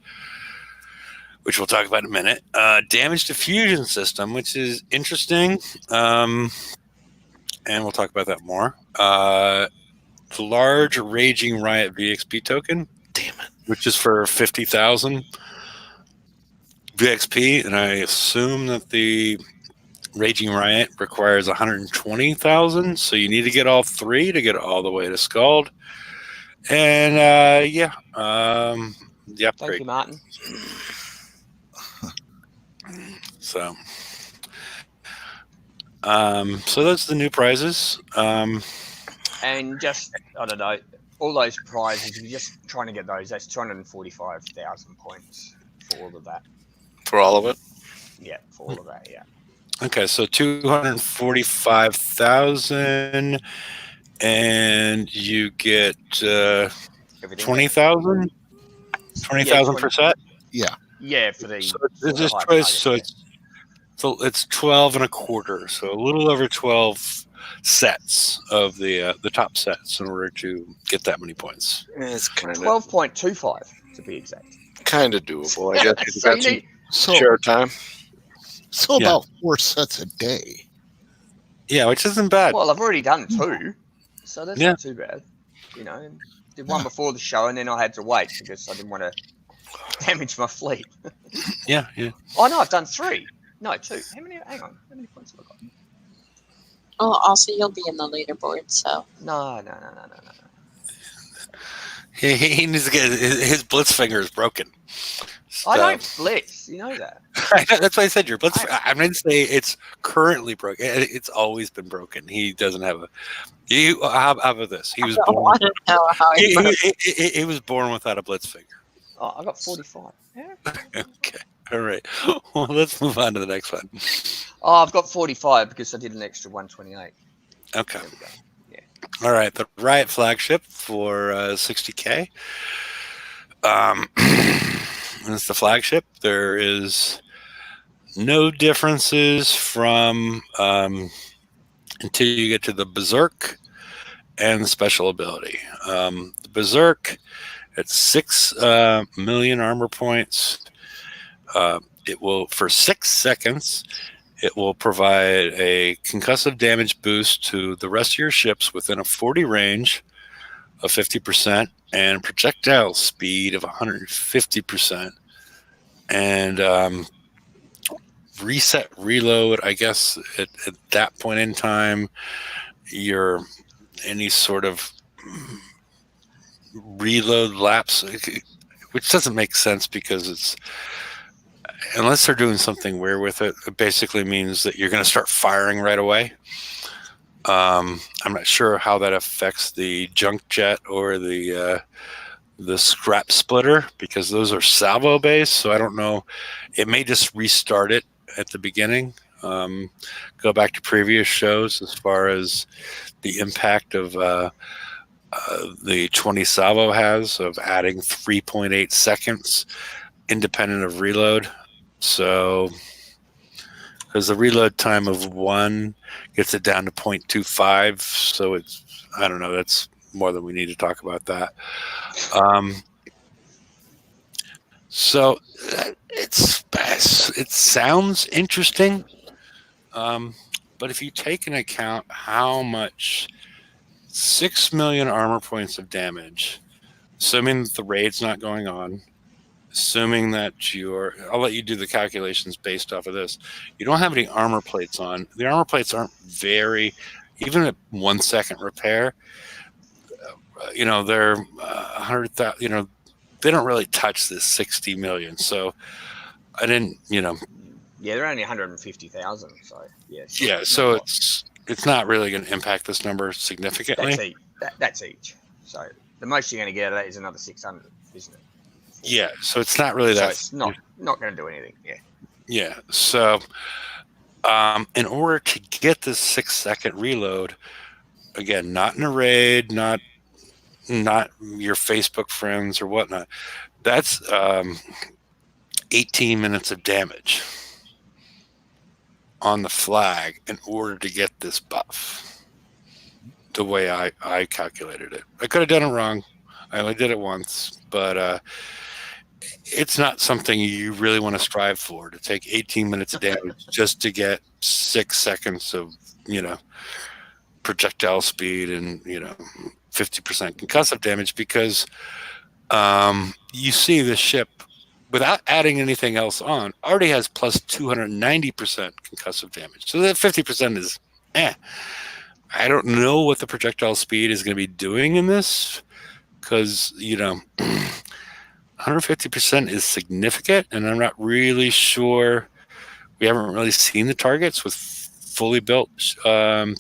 [SPEAKER 1] which we'll talk about in a minute. Damage Diffusion system, which is interesting, and we'll talk about that more. The large Raging Riot VXP token,
[SPEAKER 2] Damn it.
[SPEAKER 1] which is for 50,000 VXP, and I assume that the Raging Riot requires 120,000, so you need to get all 3 to get all the way to Scald. And the
[SPEAKER 3] Thank
[SPEAKER 1] upgrade.
[SPEAKER 3] you, Martin.
[SPEAKER 1] So that's the new prizes.
[SPEAKER 3] And just, I don't know, all those prizes, if you're just trying to get those, that's 245,000 points for all of that.
[SPEAKER 2] For all of it?
[SPEAKER 3] Yeah, for all of that, yeah.
[SPEAKER 1] Okay, so 245,000, and you get
[SPEAKER 3] Everything.
[SPEAKER 1] 20,000. 20,000 per set.
[SPEAKER 3] Yeah, for the.
[SPEAKER 1] So
[SPEAKER 3] for
[SPEAKER 1] it's
[SPEAKER 3] the
[SPEAKER 1] just
[SPEAKER 3] high
[SPEAKER 1] twice.
[SPEAKER 3] targets,
[SPEAKER 1] So it's 12 and a quarter. So a little over 12 sets of the top sets in order to get that many points.
[SPEAKER 2] It's kind of
[SPEAKER 3] 12.25 to be exact.
[SPEAKER 2] kind of doable. I guess if you
[SPEAKER 3] So
[SPEAKER 2] got
[SPEAKER 3] you
[SPEAKER 2] some
[SPEAKER 3] need,
[SPEAKER 2] share time.
[SPEAKER 5] So
[SPEAKER 1] Yeah.
[SPEAKER 5] about 4 sets a day.
[SPEAKER 1] Yeah, which isn't bad.
[SPEAKER 3] well, I've already done 2, so that's
[SPEAKER 1] Yeah.
[SPEAKER 3] not too bad. You know, and did one before the show, and then I had to wait because I didn't want to damage my fleet.
[SPEAKER 1] Yeah.
[SPEAKER 3] Oh no, I've done 3. No, 2. Hang on, how many points have I got?
[SPEAKER 4] Oh, also you'll be in the leaderboard, so
[SPEAKER 3] No.
[SPEAKER 1] He needs to get his blitz finger is broken.
[SPEAKER 3] I
[SPEAKER 1] So-
[SPEAKER 3] don't blitz, you know that.
[SPEAKER 1] That's why I said your blitz. I'm going to say it's currently broken. It's always been broken. He doesn't have a. You how about this? He was
[SPEAKER 4] I don't
[SPEAKER 1] born.
[SPEAKER 4] want to know how it works.
[SPEAKER 1] He was born without a blitz finger.
[SPEAKER 3] Oh, I got 45. Yeah.
[SPEAKER 1] Okay. All right. Well, let's move on to the next one.
[SPEAKER 3] Oh, I've got 45 because I did an extra 128.
[SPEAKER 1] Okay.
[SPEAKER 3] There we go.
[SPEAKER 1] All right. The Riot Flagship for 60K. It's the flagship. There is no differences from until you get to the Berserk and the special ability. The Berserk at 6 million armor points. It will, for 6 seconds, it will provide a concussive damage boost to the rest of your ships within a 40 range of 50% and projectile speed of 150%. And reset reload, I guess, at that point in time, your any sort of reload lapse, which doesn't make sense because it's, unless they're doing something weird with it, it basically means that you're going to start firing right away. I'm not sure how that affects the junk jet or the scrap splitter because those are salvo based. So I don't know. It may just restart it at the beginning. Go back to previous shows as far as the impact of the 20 salvo has of adding 3.8 seconds independent of reload. So because the reload time of 1 gets it down to 0.25. So it's, I don't know, that's more than we need to talk about that. So it sounds interesting. But if you take into account how much 6 million armor points of damage, assuming that the raid's not going on, assuming that I'll let you do the calculations based off of this. You don't have any armor plates on. The armor plates aren't even at 1 second repair, they're 100,000, they don't really touch this 60 million. So I didn't,
[SPEAKER 3] Yeah, they're only 150,000. So yeah.
[SPEAKER 1] So it's not really going to impact this number significantly.
[SPEAKER 3] That's each. So the most you're going to get out of that is another 600, isn't it?
[SPEAKER 1] Yeah. So it's not really that.
[SPEAKER 3] So it's not going to do anything. Yeah.
[SPEAKER 1] Yeah. So in order to get this 6 second reload, again, not in a raid, not your Facebook friends or whatnot, that's 18 minutes of damage on the flag in order to get this buff. The way I calculated it, I could have done it wrong. I only did it once, but it's not something you really want to strive for, to take 18 minutes of damage just to get 6 seconds of projectile speed and 50% concussive damage, because you see the ship, without adding anything else on, already has plus 290% concussive damage. So that 50% is I don't know what the projectile speed is going to be doing in this, because 150% is significant, and I'm not really sure. We haven't really seen the targets with fully built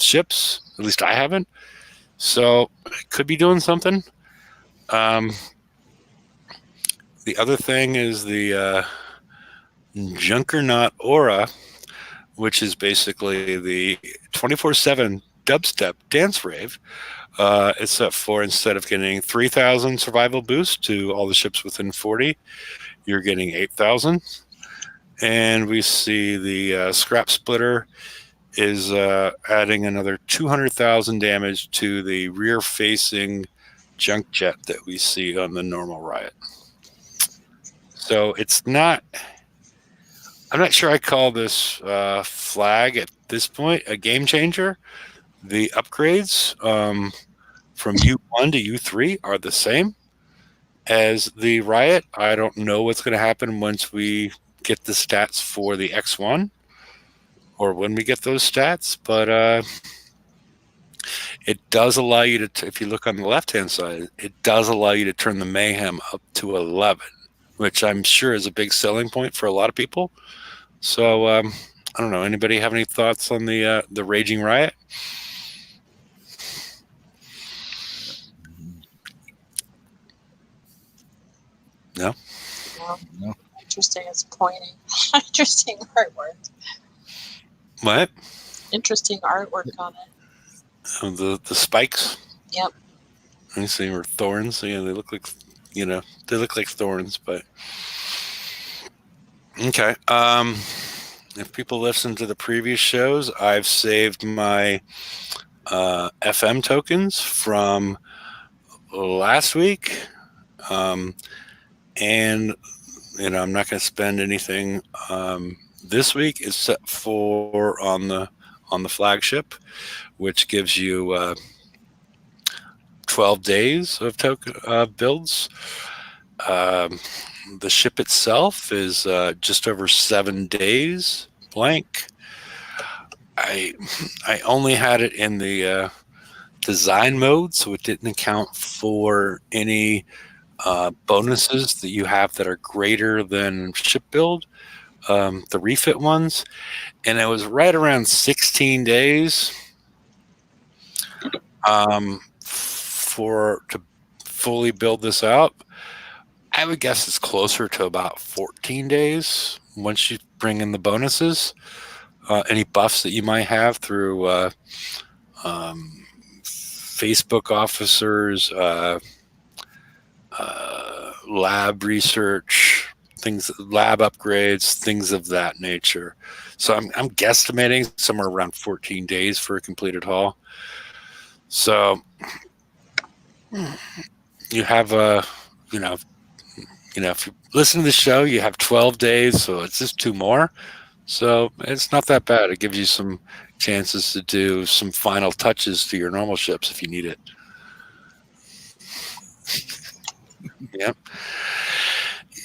[SPEAKER 1] ships. At least I haven't. So it could be doing something. The other thing is the Junkernaut Aura, which is basically the 24/7 dubstep dance rave. It's set for, instead of getting 3,000 survival boost to all the ships within 40, you're getting 8,000. And we see the Scrap Splitter is adding another 200,000 damage to the rear-facing junk jet that we see on the normal Riot. So it's not... I'm not sure I call this flag at this point a game changer. The upgrades from U1 to U3 are the same as the Riot. I don't know what's going to happen once we get the stats for the X1, or when we get those stats, but it does allow you to, if you look on the left-hand side, it does allow you to turn the Mayhem up to 11, which I'm sure is a big selling point for a lot of people. So I don't know. Anybody have any thoughts on the Raging Riot? No.
[SPEAKER 4] No. Interesting. It's pointing. Interesting artwork.
[SPEAKER 1] What?
[SPEAKER 4] Interesting artwork on it.
[SPEAKER 1] The spikes.
[SPEAKER 4] Yep.
[SPEAKER 1] I see, or thorns. Yeah, they look like thorns, but okay. If people listen to the previous shows, I've saved my FM tokens from last week, and I'm not going to spend anything this week except for on the flagship, which gives you 12 days of token builds. The ship itself is just over 7 days blank. I only had it in the design mode, so it didn't account for any bonuses that you have that are greater than ship build, the refit ones, and it was right around 16 days to fully build this out. I would guess it's closer to about 14 days once you bring in the bonuses, any buffs that you might have through Facebook officers, lab research, lab upgrades, things of that nature. So I'm guesstimating somewhere around 14 days for a completed haul. So you have if you listen to the show, you have 12 days, so it's just 2 more. So it's not that bad. It gives you some chances to do some final touches to your normal ships if you need it. Yep.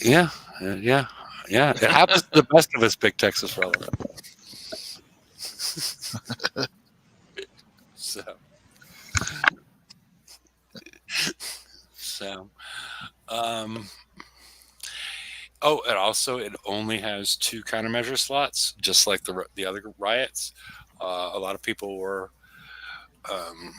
[SPEAKER 1] Yeah, yeah, yeah. It happens to the best of us, big Texas fellas. So, so, um, oh, and also it only has 2 countermeasure slots, just like the other riots. A lot of people were um,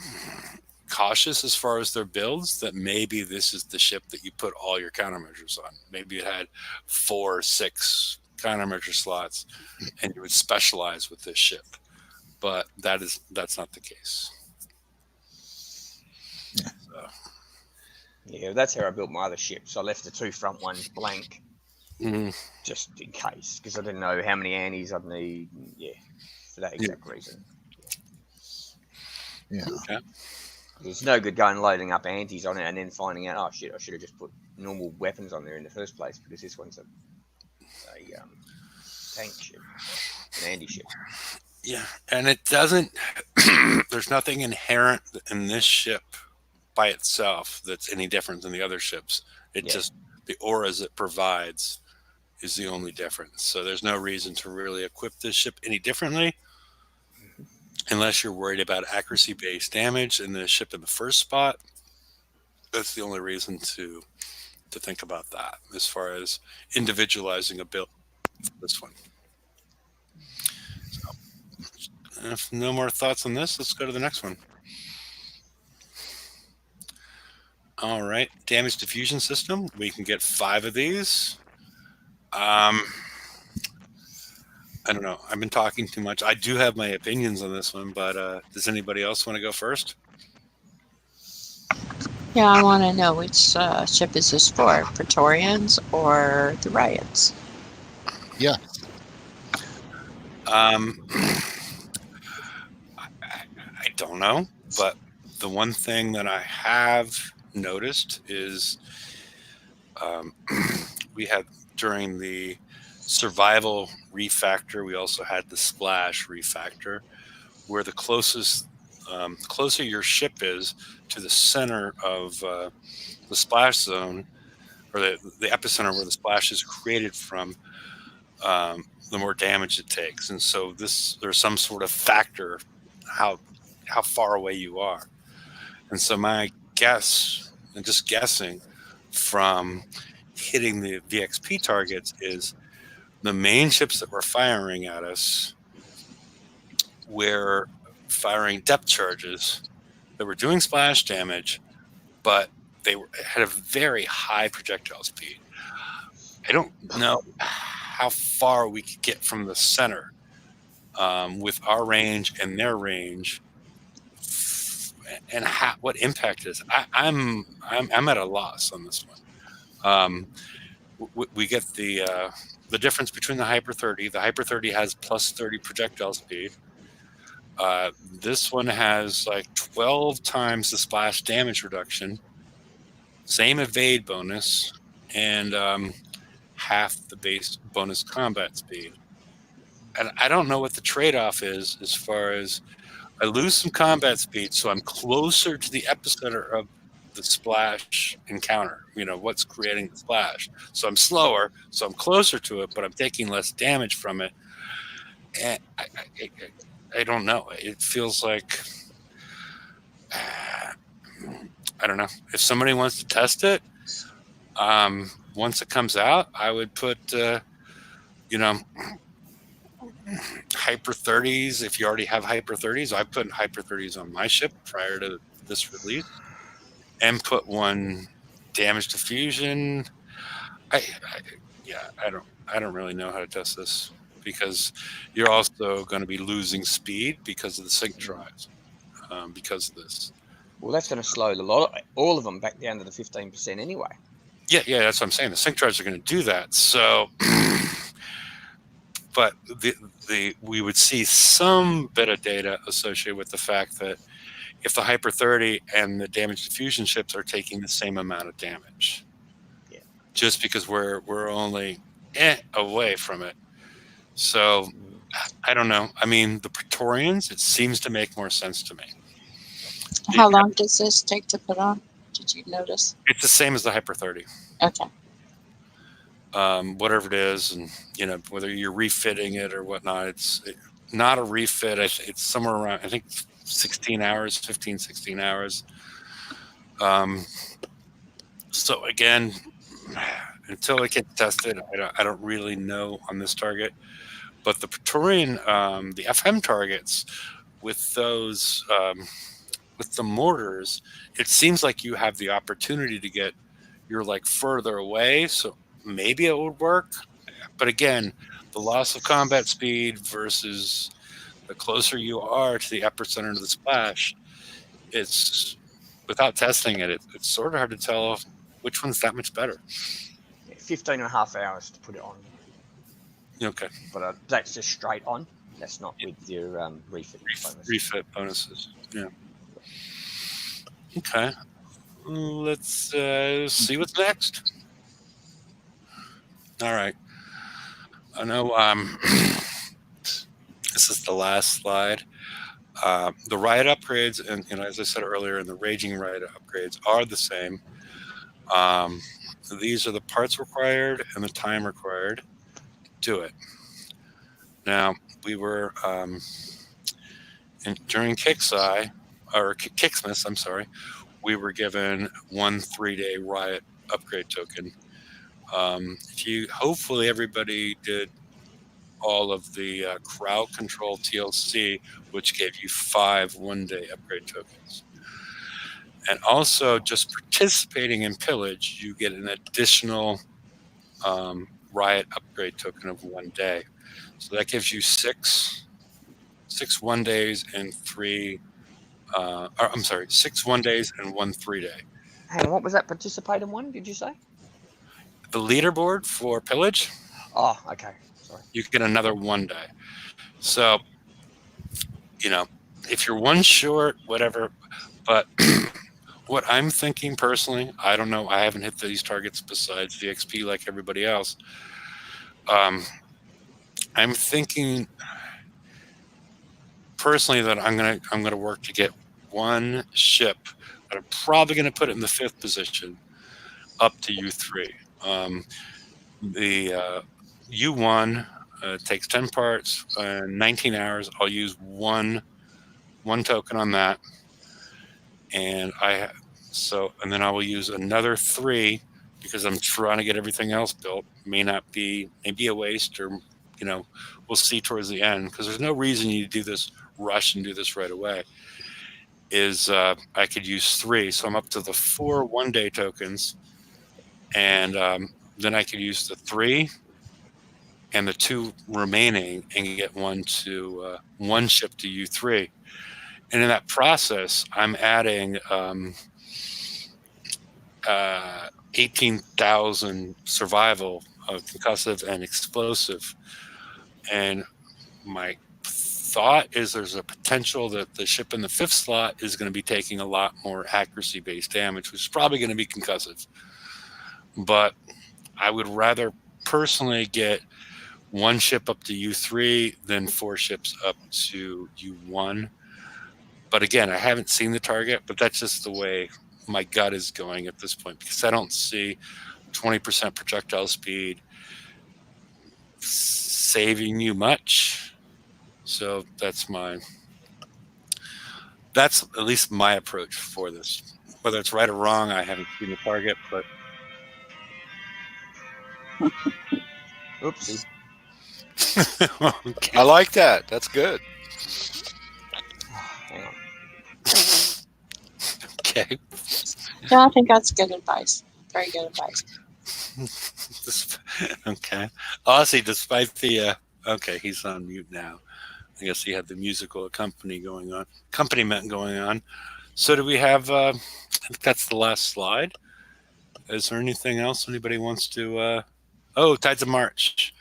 [SPEAKER 1] cautious as far as their builds, that maybe this is the ship that you put all your countermeasures on. Maybe it had 4 or 6 countermeasure slots, and you would specialize with this ship. But that's not the case.
[SPEAKER 5] Yeah.
[SPEAKER 1] So,
[SPEAKER 3] Yeah, that's how I built my other ships. I left the 2 front ones blank,
[SPEAKER 1] mhm.
[SPEAKER 3] just in case, because I didn't know how many antis I'd need. Yeah, for that exact reason.
[SPEAKER 5] Yeah.
[SPEAKER 1] Okay.
[SPEAKER 3] There's no good going loading up antis on it and then finding out, oh shit, I should have just put normal weapons on there in the first place, because this one's a tank ship, an anti ship.
[SPEAKER 1] Yeah, and it doesn't. There's nothing inherent in this ship by itself that's any different than the other ships. It just, the auras it provides is the only difference. So there's no reason to really equip this ship any differently, unless you're worried about accuracy-based damage in the ship in the first spot. That's the only reason to think about that, as far as individualizing a build for this one. So, if no more thoughts on this, let's go to the next one. All right, damage diffusion system. We can get 5 of these. I don't know. I've been talking too much. I do have my opinions on this one, but does anybody else want to go first?
[SPEAKER 4] Yeah, I want to know which ship is this for, Praetorians or the Riots?
[SPEAKER 5] Yeah.
[SPEAKER 1] I don't know, but the one thing that I have noticed is we had, during the survival refactor, we also had the splash refactor, where the closer your ship is to the center of the splash zone, or the epicenter where the splash is created from, the more damage it takes. And so there's some sort of factor how far away you are. And so my guess, and just guessing from hitting the VXP targets, is the main ships that were firing at us were firing depth charges that were doing splash damage, but they had a very high projectile speed. I don't know how far we could get from the center with our range and their range, and what impact is. I'm at a loss on this one. We get the difference between the Hyper 30. The Hyper 30 has plus 30 projectile speed. This one has like 12 times the splash damage reduction, same evade bonus, and half the base bonus combat speed. And I don't know what the trade-off is, as far as I lose some combat speed, so I'm closer to the epicenter of the splash encounter, what's creating the splash. So I'm slower, so I'm closer to it, but I'm taking less damage from it. And I don't know. It feels like, I don't know. If somebody wants to test it, once it comes out, I would put, Hyper 30s. If you already have Hyper 30s, I put Hyper 30s on my ship prior to this release, and put one damage diffusion. I don't really know how to test this, because you're also going to be losing speed because of the sync drives, because of this.
[SPEAKER 3] Well, that's going to slow all of them back down to the 15% anyway.
[SPEAKER 1] Yeah, that's what I'm saying. The sync drives are going to do that. So, but we would see some bit of data associated with the fact that if the Hyper 30 and the damage diffusion ships are taking the same amount of damage, just because we're only away from it. So I don't know. I mean, the Praetorians, it seems to make more sense to me.
[SPEAKER 4] How long does this take to put on? Did you notice?
[SPEAKER 1] It's the same as the Hyper 30.
[SPEAKER 4] Okay.
[SPEAKER 1] whatever it is, and whether you're refitting it or whatnot. Not a refit. It's somewhere around, I think, 16 hours, 15, 16 hours. So again, until it gets tested, I don't really know on this target. But the Praetorian, the FM targets with those, with the mortars, it seems like you have the opportunity to get, you're like further away. So maybe it would work. But again, the loss of combat speed versus the closer you are to the epicenter of the splash, it's, without testing it, it's sort of hard to tell which one's that much better.
[SPEAKER 3] 15 and a half hours to put it on.
[SPEAKER 1] Okay.
[SPEAKER 3] But that's just straight on. That's not with your refit bonus.
[SPEAKER 1] Refit bonuses. Yeah. Okay. Let's see what's next. All right. I know this is the last slide. The Riot upgrades, and as I said earlier, and the Raging Riot upgrades are the same. These are the parts required and the time required to do it. Now, we were during Kixmas, I'm sorry, we were given 1 3-day Riot upgrade token. Hopefully everybody did all of the crowd control TLC, which gave you 5 1-day upgrade tokens. And also, just participating in Pillage, you get an additional Riot upgrade token of 1 day. So that gives you 6 1 days and 3. 6 1 days and 1 3-day.
[SPEAKER 3] Hang on, what was that participating one? Did you say?
[SPEAKER 1] The leaderboard for Pillage.
[SPEAKER 3] Oh, okay. Sorry.
[SPEAKER 1] You get another 1 day. So, if you're one short, whatever. But what I'm thinking personally, I don't know. I haven't hit these targets besides VXP like everybody else. I'm thinking personally that I'm gonna work to get 1 ship that I'm probably gonna put it in the 5th position up to U3. The U1 takes 10 parts and 19 hours. I'll use one token on that, and then I will use another 3 because I'm trying to get everything else built. Maybe a waste, or we'll see towards the end, because there's no reason you do this rush and do this right away. I could use 3, so I'm up to the 4 1-day tokens, and then I could use the 3 and the 2 remaining and get 1 ship to U3. And in that process, I'm adding 18,000 survival of concussive and explosive. And my thought is there's a potential that the ship in the 5th slot is going to be taking a lot more accuracy-based damage, which is probably going to be concussive. But I would rather personally get 1 ship up to U3 than 4 ships up to U1. But again, I haven't seen the target, but that's just the way my gut is going at this point, because I don't see 20% projectile speed saving you much. So that's at least my approach for this. Whether it's right or wrong, I haven't seen the target, but
[SPEAKER 3] Oopsie.
[SPEAKER 1] okay.
[SPEAKER 2] I like that. That's good.
[SPEAKER 3] Hang on.
[SPEAKER 1] Okay.
[SPEAKER 4] Yeah, I think that's good advice. Very good advice.
[SPEAKER 1] Okay. Aussie, despite the okay, he's on mute now. I guess he had the musical accompaniment going on. So do we have I think that's the last slide. Is there anything else anybody wants to Tides of March.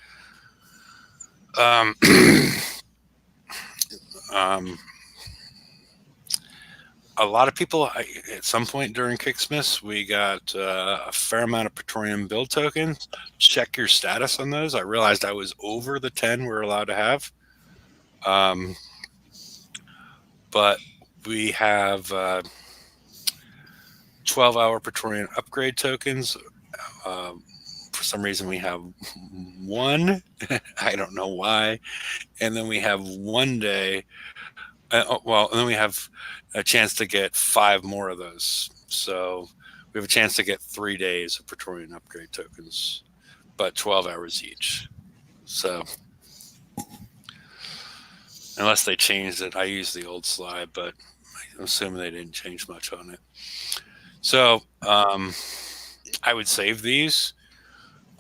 [SPEAKER 1] A lot of people, at some point during Kixmas, we got a fair amount of Praetorian build tokens. Check your status on those. I realized I was over the 10 we're allowed to have. But we have 12-hour Praetorian upgrade tokens, some reason we have one. I don't know why. And then we have one day. And then we have a chance to get 5 more of those. So we have a chance to get 3 days of Praetorian upgrade tokens, but 12 hours each. So unless they changed it, I use the old slide, but I'm assuming they didn't change much on it. So I would save these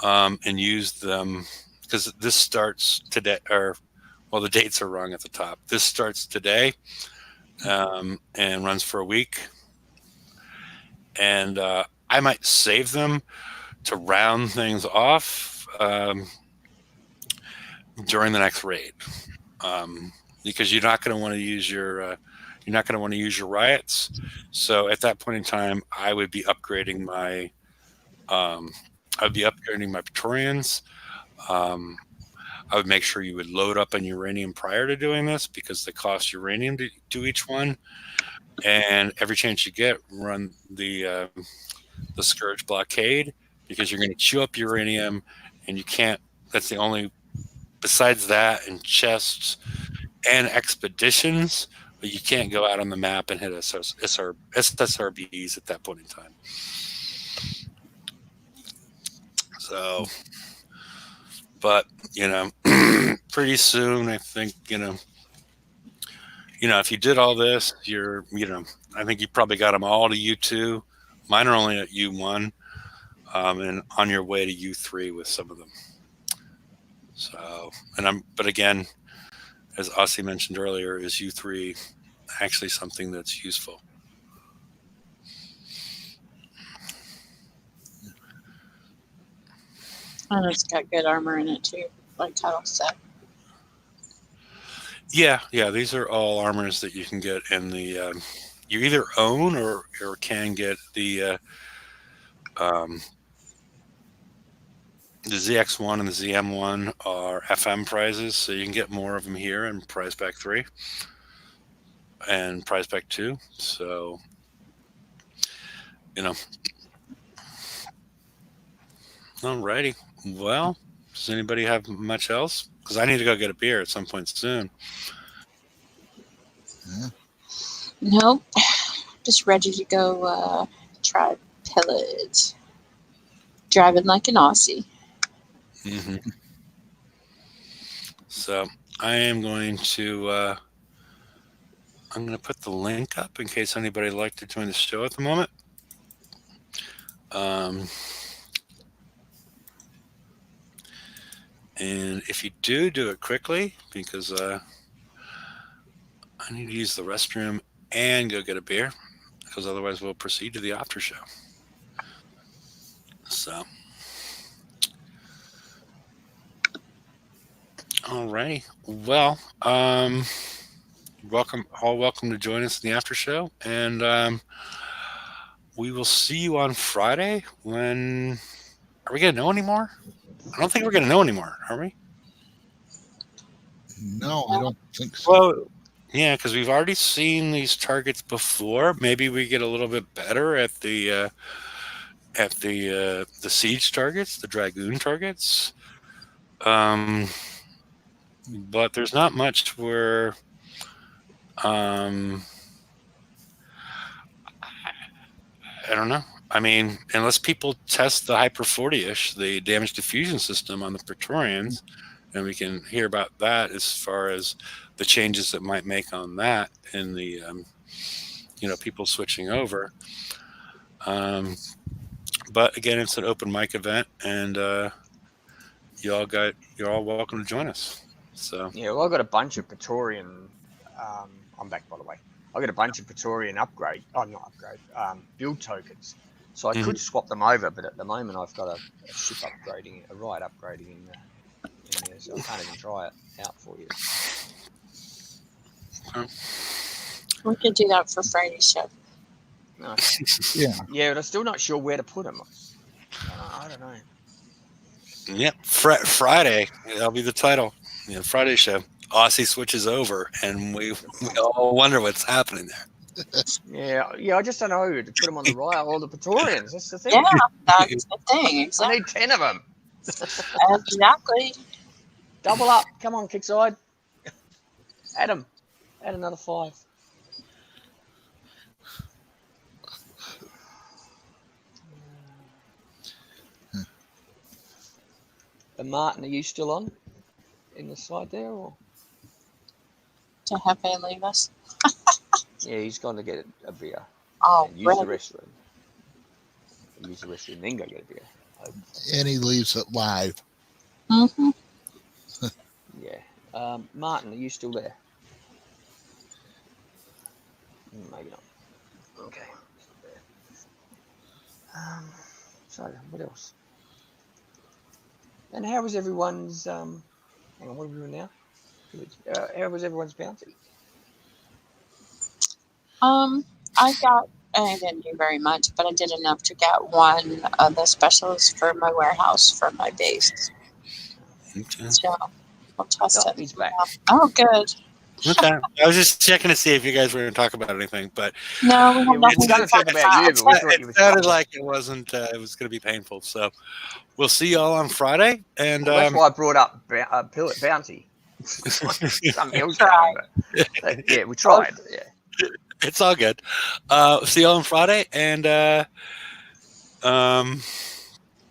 [SPEAKER 1] and use them because this starts today, the dates are wrong at the top. This starts today and runs for a week. And I might save them to round things off during the next raid, because you're not going to want to use your riots. So at that point in time, I would be upgrading my Praetorians. I would make sure you would load up on uranium prior to doing this because they cost uranium to do each one. And every chance you get, run the Scourge blockade because you're going to chew up uranium, and you can't. That's the only. Besides that, and chests and expeditions, but you can't go out on the map and hit SSRBs at that point in time. So, but pretty soon, I think if you did all this, I think you probably got them all to U2. Mine are only at U1, and on your way to U3 with some of them. So, but again, as Aussie mentioned earlier, is U3 actually something that's useful?
[SPEAKER 4] And it's got good armor in it too, like Kyle said.
[SPEAKER 1] Yeah. These are all armors that you can get in the. You either own or can get the ZX1 and the ZM1 are FM prizes, so you can get more of them here in Prize Pack 3 and Prize Pack 2. So, Alrighty. Well, does anybody have much else? Because I need to go get a beer at some point soon.
[SPEAKER 5] Yeah.
[SPEAKER 4] Nope. Just ready to go try Pillage. Driving like an Aussie.
[SPEAKER 1] Mm-hmm. So I am going to put the link up in case anybody would like to join the show at the moment. And if you do it quickly, because I need to use the restroom and go get a beer, because otherwise we'll proceed to the after show. So, all right. Well, welcome to join us in the after show, and we will see you on Friday. When are we gonna know anymore? I don't think we're gonna know anymore, are we?
[SPEAKER 5] No, I don't think so.
[SPEAKER 1] Well, yeah, because we've already seen these targets before. Maybe we get a little bit better at the siege targets, the Dragoon targets. But there's not much where I don't know. I mean, unless people test the Hyper 40-ish, the damage diffusion system on the Praetorians, and we can hear about that as far as the changes that might make on that in the people switching over. But again, it's an open mic event, and you're all welcome to join us. So
[SPEAKER 3] yeah, well, I got a bunch of Praetorian. I'm back, by the way. I got a bunch of Praetorian build tokens, so I could swap them over. But at the moment, I've got a ship upgrading, a Riot upgrading in there, so I can't even try it out for you.
[SPEAKER 4] We could do that for Friday's show.
[SPEAKER 3] No.
[SPEAKER 5] Yeah,
[SPEAKER 3] but I'm still not sure where to put them. I don't know.
[SPEAKER 1] Yep, Friday. That'll be the title. Friday show. Aussie switches over, and we all wonder what's happening there.
[SPEAKER 3] Yeah. I just don't know to put them on the Riot or the Praetorians. That's the thing.
[SPEAKER 4] Yeah, that's the thing. Exactly.
[SPEAKER 3] I need 10 of them.
[SPEAKER 4] Exactly.
[SPEAKER 3] Double up. Come on, Kickside. Adam, add another 5. And Martin, are you still on in the side there, or?
[SPEAKER 4] To have they leave us.
[SPEAKER 3] Yeah, he's gone to get a beer
[SPEAKER 4] Oh,
[SPEAKER 3] and use the
[SPEAKER 4] really?
[SPEAKER 3] restroom. Use the restroom, then go get a beer.
[SPEAKER 5] And he leaves it live.
[SPEAKER 4] Mm-hmm.
[SPEAKER 3] Yeah. Martin, are you still there? Maybe not. Okay. So, what else? And how was everyone's? Hang on, what are we doing now? How was everyone's bounty?
[SPEAKER 4] I didn't do very much, but I did enough to get one of the specialists for my warehouse for my base.
[SPEAKER 1] Okay.
[SPEAKER 4] So we'll test
[SPEAKER 3] Oh,
[SPEAKER 4] it.
[SPEAKER 3] he's back.
[SPEAKER 4] Oh, good.
[SPEAKER 1] Okay. I was just checking to see if you guys were going to talk about anything, but
[SPEAKER 4] No, we
[SPEAKER 3] Yeah,
[SPEAKER 4] have
[SPEAKER 3] we
[SPEAKER 4] nothing
[SPEAKER 3] were going to talk about you, but we thought you were.
[SPEAKER 1] it sounded like it wasn't. It was going to be painful. So we'll see y'all on Friday. And
[SPEAKER 3] Well, that's why I brought up bounty. Something else. But yeah, we tried. Yeah.
[SPEAKER 1] it's all good. See y'all on Friday, and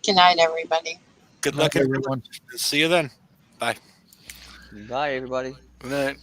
[SPEAKER 4] Good night, everybody.
[SPEAKER 1] good luck, everyone. See you then. Bye.
[SPEAKER 3] Bye, everybody.
[SPEAKER 2] Good night.